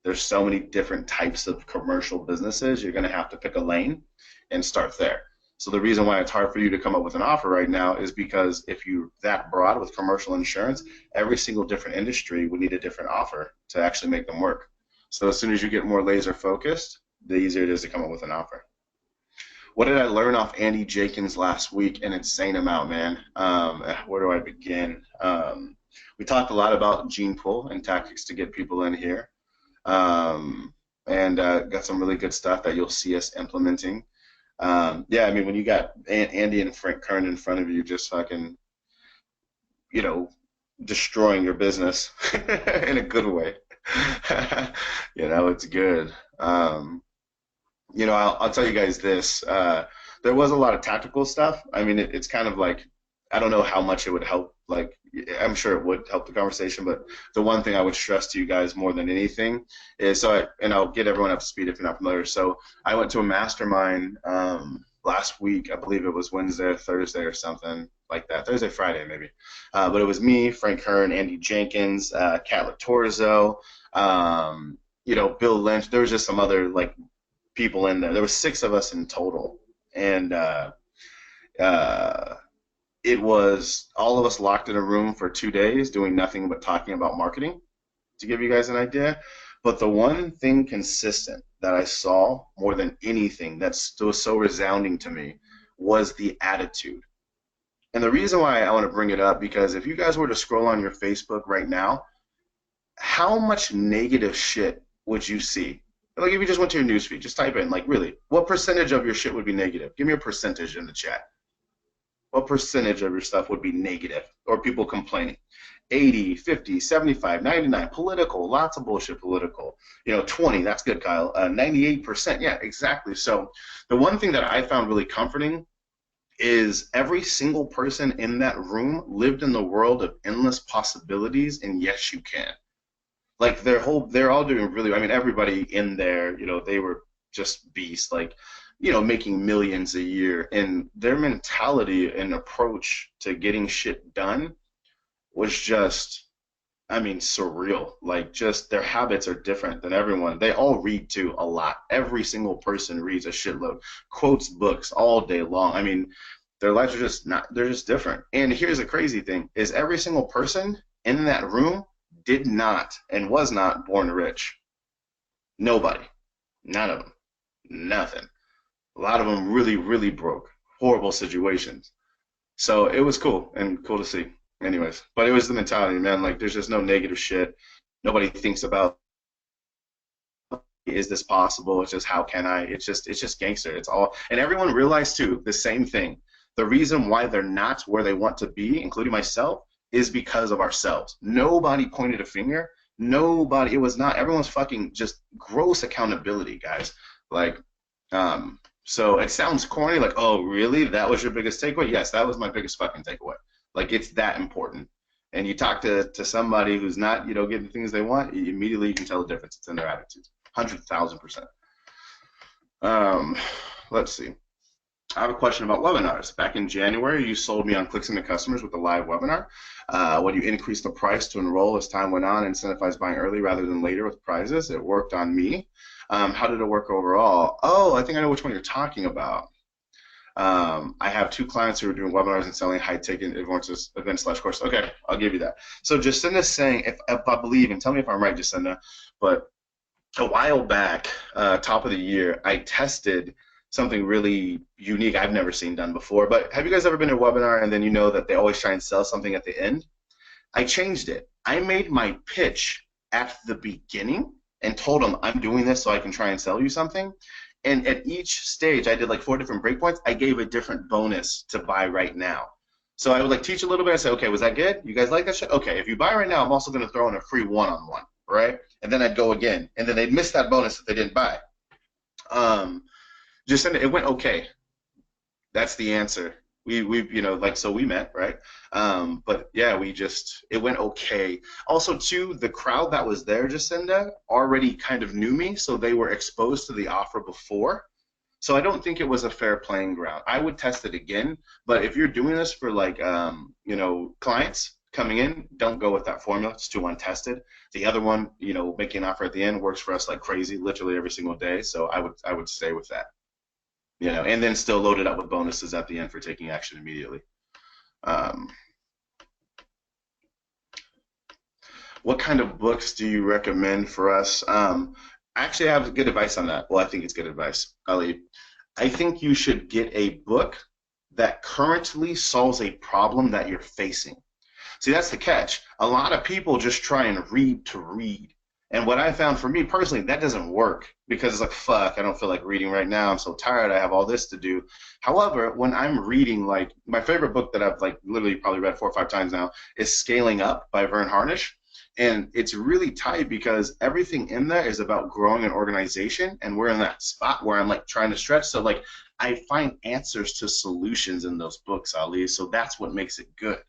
There's so many different types of commercial businesses. You're going to have to pick a lane and start there. So the reason why it's hard for you to come up with an offer right now is because if you're that broad with commercial insurance, every single different industry would need a different offer to actually make them work. So as soon as you get more laser focused, the easier it is to come up with an offer. What did I learn off Andy Jenkins last week? An insane amount, man. Where do I begin? We talked a lot about gene pool and tactics to get people in here, and got some really good stuff that you'll see us implementing. Yeah, I mean, when you got Andy and Frank Kern in front of you just fucking, destroying your business in a good way, it's good. I'll tell you guys this. There was a lot of tactical stuff. I mean, it's kind of like, I don't know how much it would help. Like, I'm sure it would help the conversation, but the one thing I would stress to you guys more than anything is, and I'll get everyone up to speed if you're not familiar. So I went to a mastermind last week. I believe it was Wednesday or Thursday or something like that. Thursday, Friday, maybe. But it was me, Frank Kern, Andy Jenkins, Kat Latorzo, Bill Lynch. There was just some other, people in there. There was 6 of us in total. And it was all of us locked in a room for 2 days doing nothing but talking about marketing. to give you guys an idea. But the one thing consistent that I saw more than anything that's still so resounding to me was the attitude. And the reason why I want to bring it up, because if you guys were to scroll on your Facebook right now, how much negative shit would you see? Like if you just went to your newsfeed, just type in, like really, what percentage of your shit would be negative? Give me a percentage in the chat. What percentage of your stuff would be negative or people complaining? 80, 50, 75, 99, political, lots of bullshit political. 20, that's good, Kyle. 98%, yeah, exactly. So the one thing that I found really comforting is every single person in that room lived in the world of endless possibilities, and yes, you can. Like they're all doing really, I mean, everybody in there, they were just beasts, like, making millions a year, and their mentality and approach to getting shit done was just, I mean, surreal. Like, just their habits are different than everyone. They all read too a lot. Every single person reads a shitload, quotes books all day long. I mean, their lives are just not, they're just different. And here's the crazy thing is every single person in that room did not and was not born rich. Nobody. None of them. Nothing. A lot of them really, really broke. Horrible situations. So it was cool and cool to see. Anyways, but it was the mentality, man. Like, there's just no negative shit. Nobody thinks about, is this possible? It's just, how can I? It's just gangster. It's all, and everyone realized too the same thing. The reason why they're not where they want to be, including myself, is because of ourselves. Nobody pointed a finger. Nobody. It was not. Everyone's fucking just gross accountability, guys. Like, so it sounds corny, like, oh, really? That was your biggest takeaway? Yes, that was my biggest fucking takeaway. Like, it's that important. And you talk to somebody who's not, getting the things they want, immediately you can tell the difference. It's in their attitudes. 100,000%. Let's see. I have a question about webinars. Back in January, you sold me on Clicks into Customers with a live webinar. When you increased the price to enroll as time went on and incentivized buying early rather than later with prizes, it worked on me. How did it work overall? Oh, I think I know which one you're talking about. I have 2 clients who are doing webinars and selling high-ticket events/course. Okay, I'll give you that. So Jacinda's saying, if I believe, and tell me if I'm right, Jacinda, but a while back, top of the year, I tested something really unique I've never seen done before. But have you guys ever been to a webinar and then you know that they always try and sell something at the end? I changed it. I made my pitch at the beginning and told them, I'm doing this so I can try and sell you something. And at each stage, I did like 4 different breakpoints. I gave a different bonus to buy right now. So I would like teach a little bit and say, okay, was that good? You guys like that shit? Okay, if you buy right now, I'm also going to throw in a free one-on-one, right? And then I'd go again. And then they'd miss that bonus if they didn't buy. Just send it. It went okay. That's the answer. We so we met, right? But yeah, it went okay. Also, too, the crowd that was there, Jacinda, already kind of knew me, so they were exposed to the offer before. So I don't think it was a fair playing ground. I would test it again, but if you're doing this for like, clients coming in, don't go with that formula. It's too untested. The other one, making an offer at the end works for us like crazy, literally every single day. So I would stay with that. And then still load it up with bonuses at the end for taking action immediately. What kind of books do you recommend for us? Actually, I have good advice on that. Well, I think it's good advice, Ali. I think you should get a book that currently solves a problem that you're facing. See, that's the catch. A lot of people just try and read to read. And what I found for me personally, that doesn't work because it's like, fuck, I don't feel like reading right now. I'm so tired. I have all this to do. However, when I'm reading, like, my favorite book that I've like literally probably read 4 or 5 times now is Scaling Up by Vern Harnish. And it's really tight because everything in there is about growing an organization, and we're in that spot where I'm like trying to stretch. So like I find answers to solutions in those books, Ali. So that's what makes it good.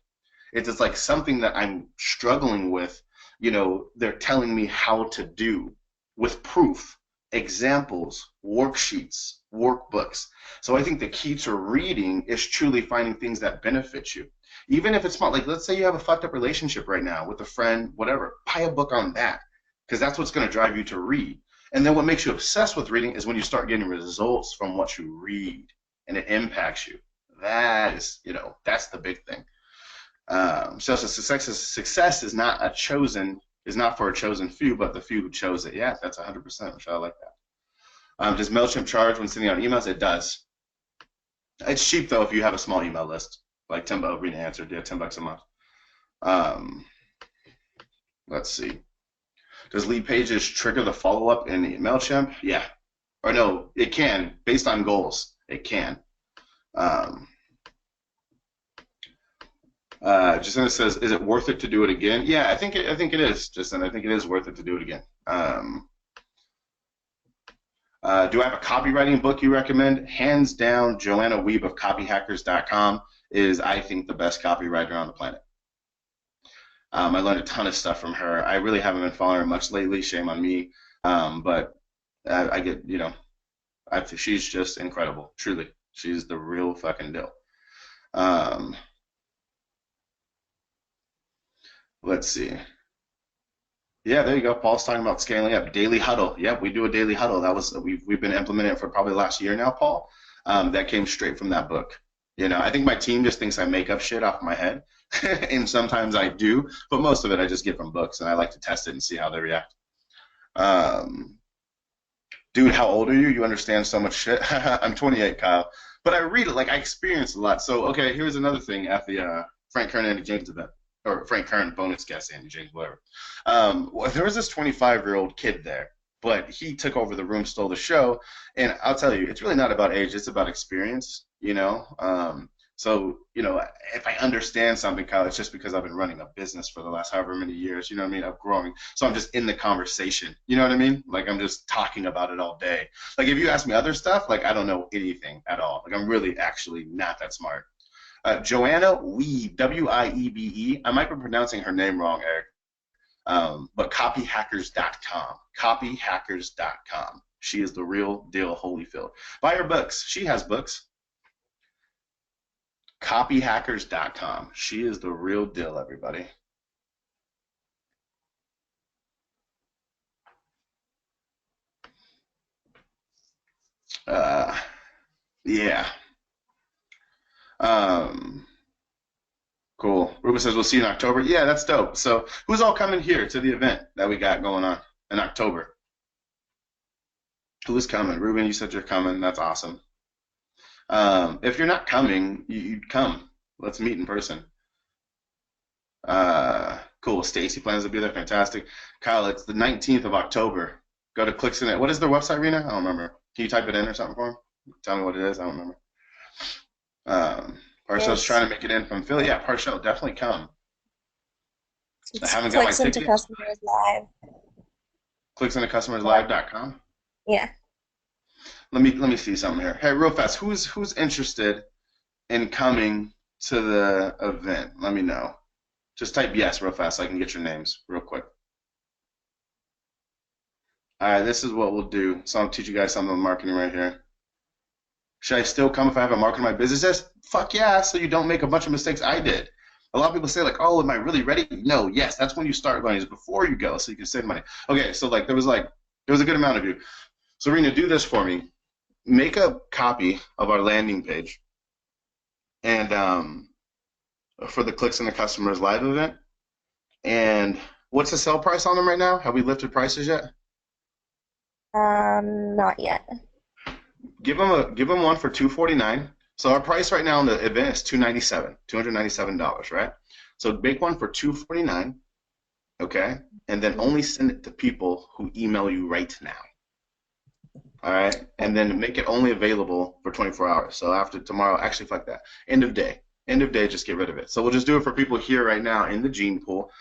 It's just like something that I'm struggling with. They're telling me how to do with proof, examples, worksheets, workbooks. So I think the key to reading is truly finding things that benefit you. Even if it's not, like, let's say you have a fucked up relationship right now with a friend, whatever, buy a book on that because that's what's going to drive you to read. And then what makes you obsessed with reading is when you start getting results from what you read and it impacts you. That is, that's the big thing. So success is not a chosen, is not for a chosen few, but the few who chose it. Yeah, that's 100%, which I like that. Does MailChimp charge when sending out emails? It does. It's cheap, though, if you have a small email list. Like $10, Rena answered, yeah, $10 a month. Let's see. Does lead pages trigger the follow-up in MailChimp? Yeah. Or no, it can. Based on goals, it can. Jacinta says, is it worth it to do it again? Yeah, I think it is, Jacinta. I think it is worth it to do it again. Do I have a copywriting book you recommend? Hands down, Joanna Wiebe of copyhackers.com is, I think, the best copywriter on the planet. I learned a ton of stuff from her. I really haven't been following her much lately. Shame on me. But I get, you know, I think she's just incredible. Truly, she's the real fucking deal. Let's see. Yeah, there you go. Paul's talking about scaling up. Daily huddle. Yep, we do a daily huddle. That was we've been implementing it for probably the last year now, Paul. That came straight from that book. You know, I think my team just thinks I make up shit off my head, and sometimes I do, but most of it I just get from books, and I like to test it and see how they react. Dude, how old are you? You understand so much shit. I'm 28, Kyle, but I read it. Like, I experience a lot. So, okay, here's another thing at the Frank Kern and James event, or Frank Kern bonus guest, Andy James, whatever. Well, there was this 25-year-old kid there, but he took over the room, stole the show, and I'll tell you, it's really not about age, it's about experience, you know? So, you know, if I understand something, Kyle, it's just because I've been running a business for the last however many years, you know what I mean? I'm growing, so I'm just in the conversation, you know what I mean? Like, I'm just talking about it all day. Like, if you ask me other stuff, like, I don't know anything at all. Like, I'm really actually not that smart. Joanna Wiebe, W-I-E-B-E. I might be pronouncing her name wrong, Eric. But copyhackers.com. Copyhackers.com. She is the real deal, Holyfield. Buy her books. She has books. Copyhackers.com. She is the real deal, everybody. Yeah. Cool. Ruben says we'll see you in October. Yeah, that's dope. So who's all coming here to the event that we got going on in October? Who is coming? Ruben, you said you're coming. That's awesome. If you're not coming, you'd come. Let's meet in person. Cool. Stacy plans to be there. Fantastic. Kyle, it's the 19th of October. Go to Qzx900. What is their website, Rena? I don't remember. Can you type it in or something for them? Tell me what it is. I don't remember. Parcel's trying to make it in from Philly. Yeah, Parcel, definitely come. I haven't got my ticket. Clicks into Customers Live. Clicks into customerslive.com. Yeah. Let me see something here. Hey, real fast, who's interested in coming to the event? Let me know. Just type yes real fast so I can get your names real quick. All right, this is what we'll do. So I'll teach you guys something on marketing right here. Should I still come if I haven't marketed my business? Fuck yeah, so you don't make a bunch of mistakes I did. A lot of people say, like, oh, am I really ready? No, yes, that's when you start going, is before you go, so you can save money. Okay, so there was a good amount of you. So Rena, do this for me. Make a copy of our landing page and for the Clicks and the Customers Live event. And what's the sell price on them right now? Have we lifted prices yet? Not yet. Give them one for $249. So our price right now on the event is $297, right? So make one for $249, okay? And then only send it to people who email you right now. All right? And then make it only available for 24 hours. So after tomorrow, actually fuck that. End of day, just get rid of it. So we'll just do it for people here right now in the gene pool.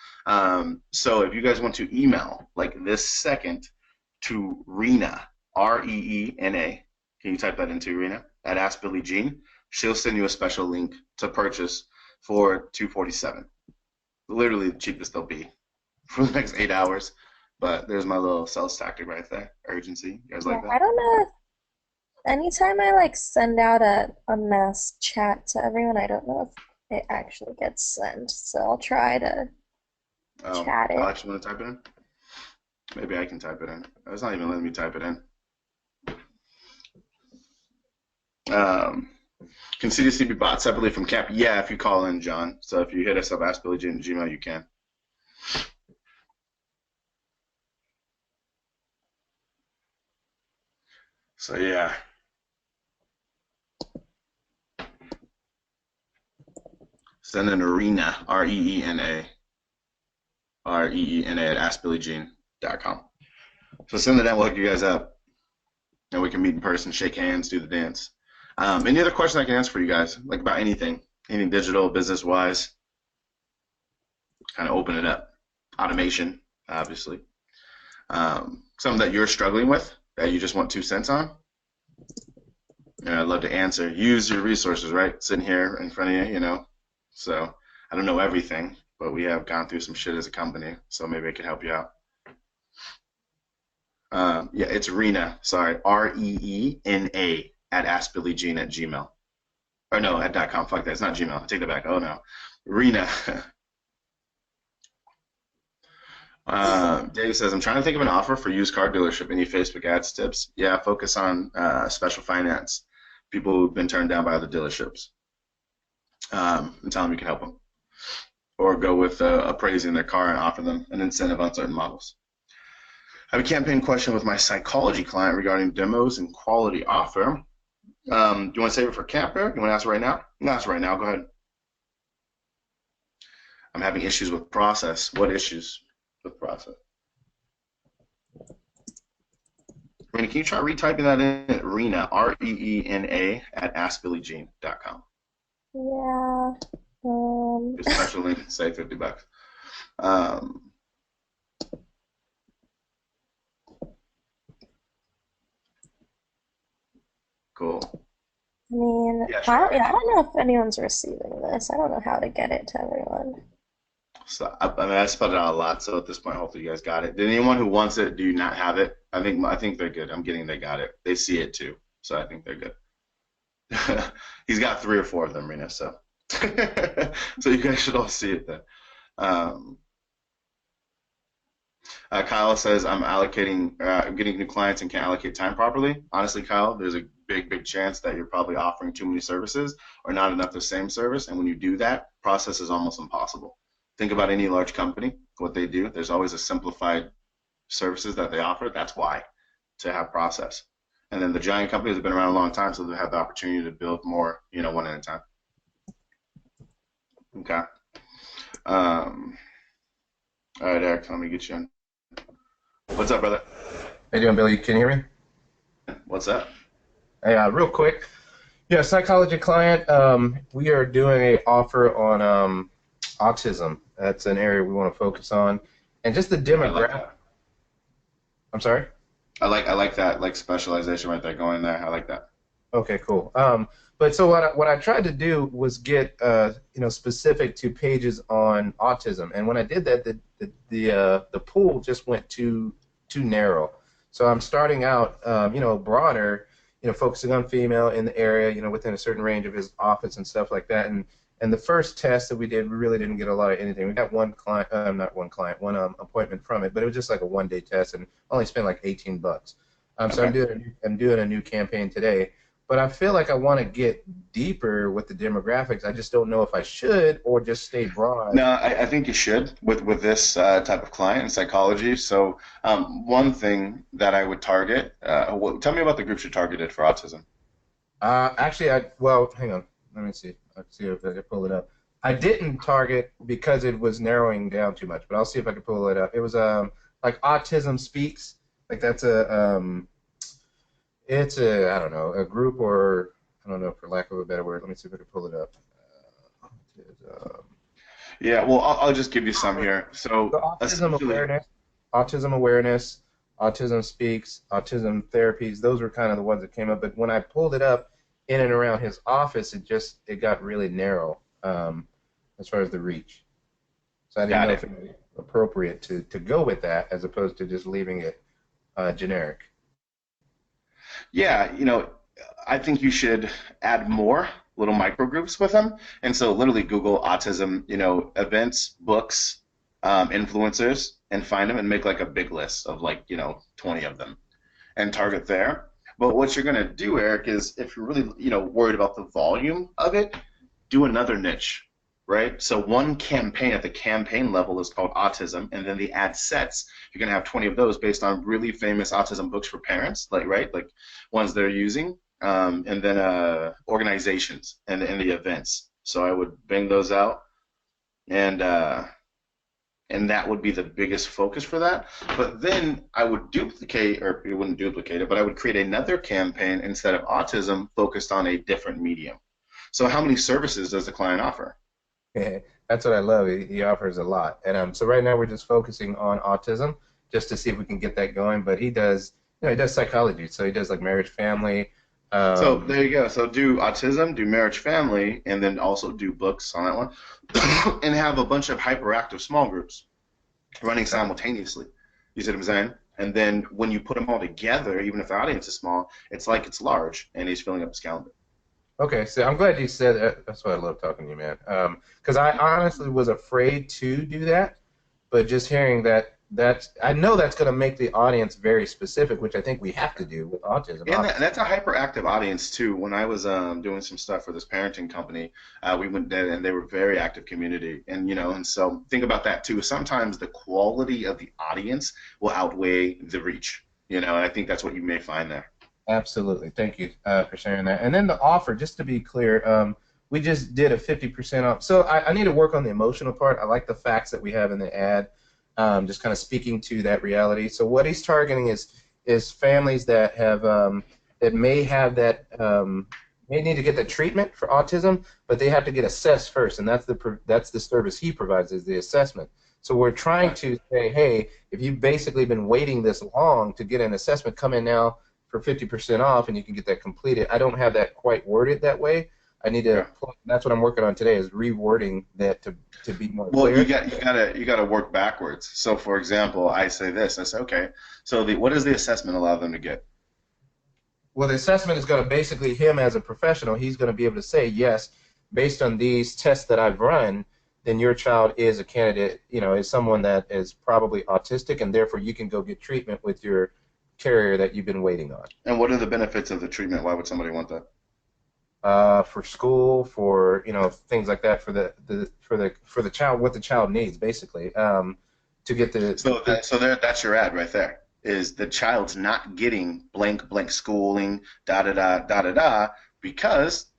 So if you guys want to email like this second to Rena, R-E-E-N-A, can you type that into Rena at Ask Billy Jean? She'll send you a special link to purchase for $247. Literally the cheapest they'll be for the next 8 hours. But there's my little sales tactic right there. Urgency. You guys like that? I don't know if anytime I send out a mass chat to everyone, I don't know if it actually gets sent. So I'll try to chat it. Alex, you want to type it in? Maybe I can type it in. It's not even letting me type it in. Can CDC be bought separately from Camp? Yeah, if you call in, John. So if you hit us up, AskBillyJean@gmail, you can. So yeah. Send an Reena, R-E-E-N-A at askbillygene.com. So send it that, we'll hook you guys up, and we can meet in person, shake hands, do the dance. Any other questions I can answer for you guys, like about anything digital, business-wise? Kind of open it up. Automation, obviously. Something that you're struggling with that you just want 2 cents on? And I'd love to answer. Use your resources, right? Sitting here in front of you, you know. So I don't know everything, but we have gone through some shit as a company, so maybe I can help you out. Yeah, it's Reena, sorry, R-E-E-N-A at askbillygene@gmail. Or no, at .com. Fuck that, it's not Gmail. I take that back. Oh no, Reena. Dave says, I'm trying to think of an offer for used car dealership. Any Facebook ads tips? Yeah, focus on special finance. People who've been turned down by other dealerships. And tell them you can help them. Or go with appraising their car and offer them an incentive on certain models. I have a campaign question with my psychology client regarding demos and quality offer. Do you want to save it for camper? You want to ask right now? No, ask right now. Go ahead. I'm having issues with process. What issues with process? Reena, can you try retyping that in? Reena, R-E-E-N-A at askbillygene.com. Yeah. Your special link, say $50. Cool. I mean, Yeah, I sure. don't know if anyone's receiving this. I don't know how to get it to everyone. So I mean, I spelled it out a lot, so at this point, hopefully you guys got it. Did anyone who wants it, do you not have it? I think they're good. I'm getting they got it. They see it too, so I think they're good. He's got 3 or 4 of them, Reena, so so you guys should all see it then. Kyle says, I'm getting new clients and can't allocate time properly. Honestly, Kyle, there's a big chance that you're probably offering too many services or not enough of the same service, and when you do that, process is almost impossible. Think about any large company, what they do. There's always a simplified services that they offer. That's why, to have process. And then the giant companies have been around a long time, so they have the opportunity to build more, one at a time. Okay. All right, Eric, let me get you in. What's up, brother? How you doing, Billy? Can you hear me? What's up? Hey, real quick. Yeah, psychology client. We are doing an offer on autism. That's an area we want to focus on, and just the demographic. Like I'm sorry. I like that, like specialization right there, going there. I like that. Okay, cool. But so what I tried to do was get specific to pages on autism, and when I did that, the pool just went too narrow. So I'm starting out broader, focusing on female in the area, within a certain range of his office and stuff like that. And the first test that we did, we really didn't get a lot of anything. We got one appointment from it, but it was just like a 1-day test, and only spent like $18. So Okay. I'm doing a new campaign today. But I feel like I want to get deeper with the demographics. I just don't know if I should or just stay broad. No, I think you should with this type of client in psychology. So one thing that I would target, tell me about the groups you targeted for autism. Actually, hang on. Let me see. Let's see if I can pull it up. I didn't target because it was narrowing down too much, but I'll see if I can pull it up. It was like Autism Speaks. Like that's it's I don't know, a group, or I don't know, for lack of a better word. Let me see if I can pull it up. Yeah, well, I'll just give you some here. So Autism awareness, Autism Speaks, Autism Therapies. Those were kind of the ones that came up. But when I pulled it up in and around his office, it got really narrow as far as the reach. So I didn't know if it was appropriate to go with that as opposed to just leaving it generic. Yeah, I think you should add more little micro groups with them. And so literally Google autism, events, books, influencers, and find them and make like a big list of 20 of them and target there. But what you're going to do, Eric, is if you're really, worried about the volume of it, do another niche. right? So one campaign at the campaign level is called autism, and then the ad sets, you're going to have 20 of those based on really famous autism books for parents, like, right, like ones they're using, and then organizations and the events. So I would bang those out, and that would be the biggest focus for that. But then I would duplicate, or it wouldn't duplicate it, but I would create another campaign instead of autism focused on a different medium. So how many services does the client offer? That's what I love. He offers a lot. And so right now we're just focusing on autism just to see if we can get that going. But he does, he does psychology. So he does like marriage, family. So there you go. So do autism, do marriage, family, and then also do books on that one, and have a bunch of hyperactive small groups running simultaneously. You see what I'm saying? And then when you put them all together, even if the audience is small, it's like it's large, and he's filling up his calendar. Okay, so I'm glad you said that. That's why I love talking to you, man. Because I honestly was afraid to do that, but just hearing that, I know that's going to make the audience very specific, which I think we have to do with autism. And that's a hyperactive audience too. When I was doing some stuff for this parenting company, we went there and they were a very active community, and and so think about that too. Sometimes the quality of the audience will outweigh the reach, and I think that's what you may find there. Absolutely. Thank you for sharing that. And then the offer, just to be clear, we just did a 50% off. So I need to work on the emotional part. I like the facts that we have in the ad, just kind of speaking to that reality. So what he's targeting is families that have that may have that may need to get the treatment for autism, but they have to get assessed first, and that's the service he provides, is the assessment. So we're trying to say, hey, if you've basically been waiting this long to get an assessment, come in now for 50% off, and you can get that completed. I don't have that quite worded that way. I need to. That's what I'm working on today, is rewording that to be more clear. Well, you gotta work backwards. So, for example, I say this. I say, okay. So, what does the assessment allow them to get? Well, the assessment is going to basically, him as a professional, he's going to be able to say, yes, based on these tests that I've run, then your child is a candidate. Is someone that is probably autistic, and therefore you can go get treatment with your carrier that you've been waiting on. And what are the benefits of the treatment? Why would somebody want that? For school, for things like that, for the child, what the child needs, basically, to get the. So that's your ad right there. Is the child's not getting blank schooling, da da da da da da, because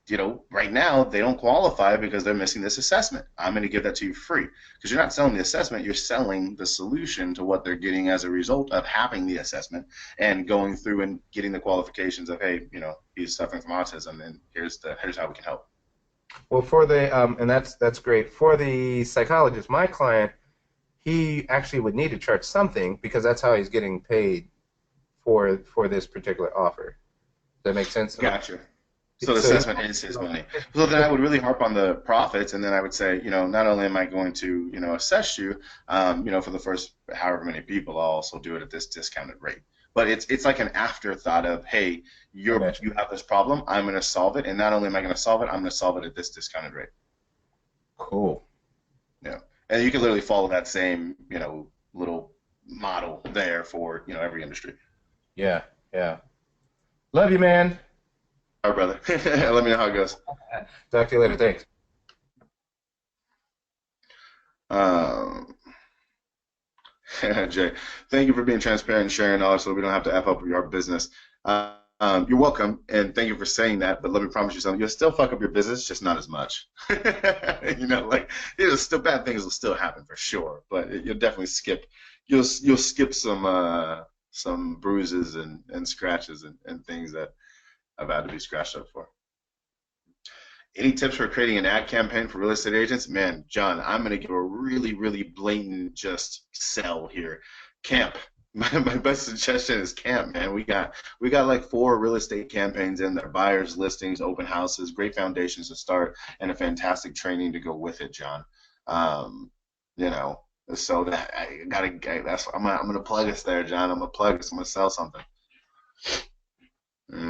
right now they don't qualify because they're missing this assessment. I'm going to give that to you free, because you're not selling the assessment, you're selling the solution to what they're getting as a result of having the assessment and going through and getting the qualifications of, hey, he's suffering from autism, and here's how we can help. Well, for the and that's great. For the psychologist, my client, he actually would need to charge something, because that's how he's getting paid for this particular offer. Does that make sense? Gotcha. So the assessment is his money. So then I would really harp on the profits, and then I would say, not only am I going to, assess you, for the first however many people, I'll also do it at this discounted rate. But it's like an afterthought of, hey, you have this problem, I'm going to solve it, and not only am I going to solve it, I'm going to solve it at this discounted rate. Cool. Yeah, and you can literally follow that same, little model there for, every industry. Yeah, yeah. Love you, man. All right, brother. Let me know how it goes. Talk to you later. Thanks. Jay, thank you for being transparent and sharing knowledge so we don't have to F up your business. You're welcome, and thank you for saying that, but let me promise you something. You'll still fuck up your business, just not as much. Still bad things will still happen for sure, but you'll definitely skip. You'll skip some bruises and scratches and things that I've had to be scratched up for. Any tips for creating an ad campaign for real estate agents? Man, John, I'm going to give a really, really blatant just sell here. Camp. My best suggestion is camp, man. We got like 4 real estate campaigns in there: buyers, listings, open houses, great foundations to start, and a fantastic training to go with it, John. So that I'm gonna plug us there, John. I'm gonna plug us. I'm gonna sell something.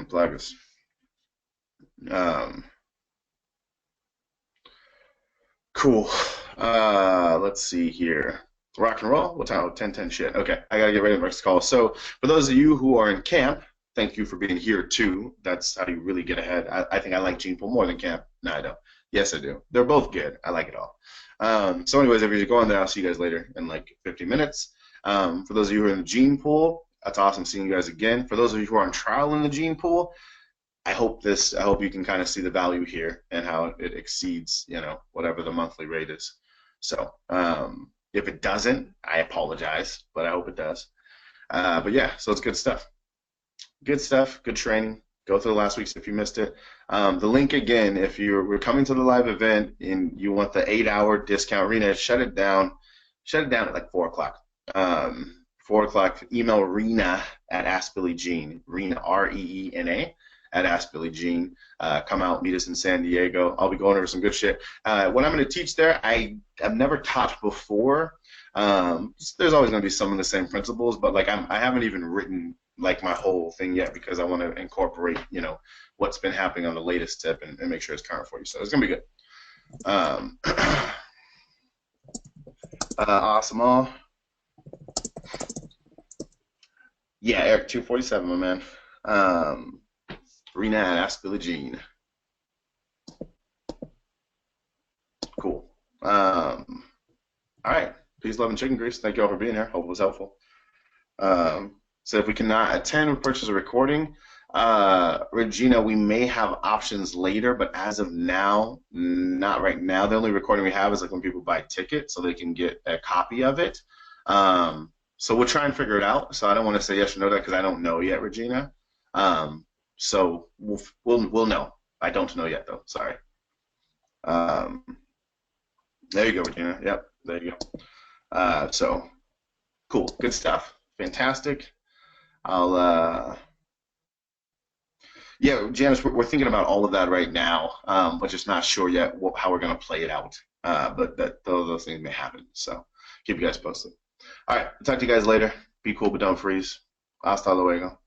Plug us. Cool. Let's see here. Rock and roll? What time? 10:10 shit. Okay, I gotta get ready for the next call. So for those of you who are in camp, thank you for being here too. That's how you really get ahead. I think I like Gene Pool more than camp. No, I don't. Yes, I do. They're both good. I like it all. So anyways, if you're going there, I'll see you guys later in like 50 minutes. For those of you who are in the gene pool, that's awesome seeing you guys again. For those of you who are on trial in the gene pool, I hope you can kind of see the value here and how it exceeds, whatever the monthly rate is. So if it doesn't, I apologize, but I hope it does. But yeah, so it's good stuff. Good stuff, good training. Go through the last weeks if you missed it. The link again, if we're coming to the live event and you want the 8-hour discount, Rena, shut it down at like 4 o'clock. 4 o'clock, email Rena at AskBillyGene, Rena, REENA, at AskBillyGene. Come out, meet us in San Diego. I'll be going over some good shit. What I'm going to teach there, I have never taught before. There's always going to be some of the same principles, but like I haven't even written like my whole thing yet because I want to incorporate, what's been happening on the latest tip and make sure it's current for you. So it's going to be good. Awesome all. Yeah, Eric 247, my man. Rena at Ask Billie Jean. Cool. All right. Peace, love, and chicken grease. Thank you all for being here. Hope it was helpful. So if we cannot attend or purchase a recording, Regina, we may have options later, but as of now, not right now. The only recording we have is like when people buy tickets so they can get a copy of it. So we'll try and figure it out. So I don't want to say yes or no to that because I don't know yet, Regina. So we'll know. I don't know yet though. Sorry. There you go, Regina. Yep, there you go. So cool, good stuff, fantastic. Yeah, Janice, we're thinking about all of that right now, but just not sure yet how we're going to play it out. But those things may happen. So keep you guys posted. All right, talk to you guys later. Be cool, but don't freeze. Hasta luego.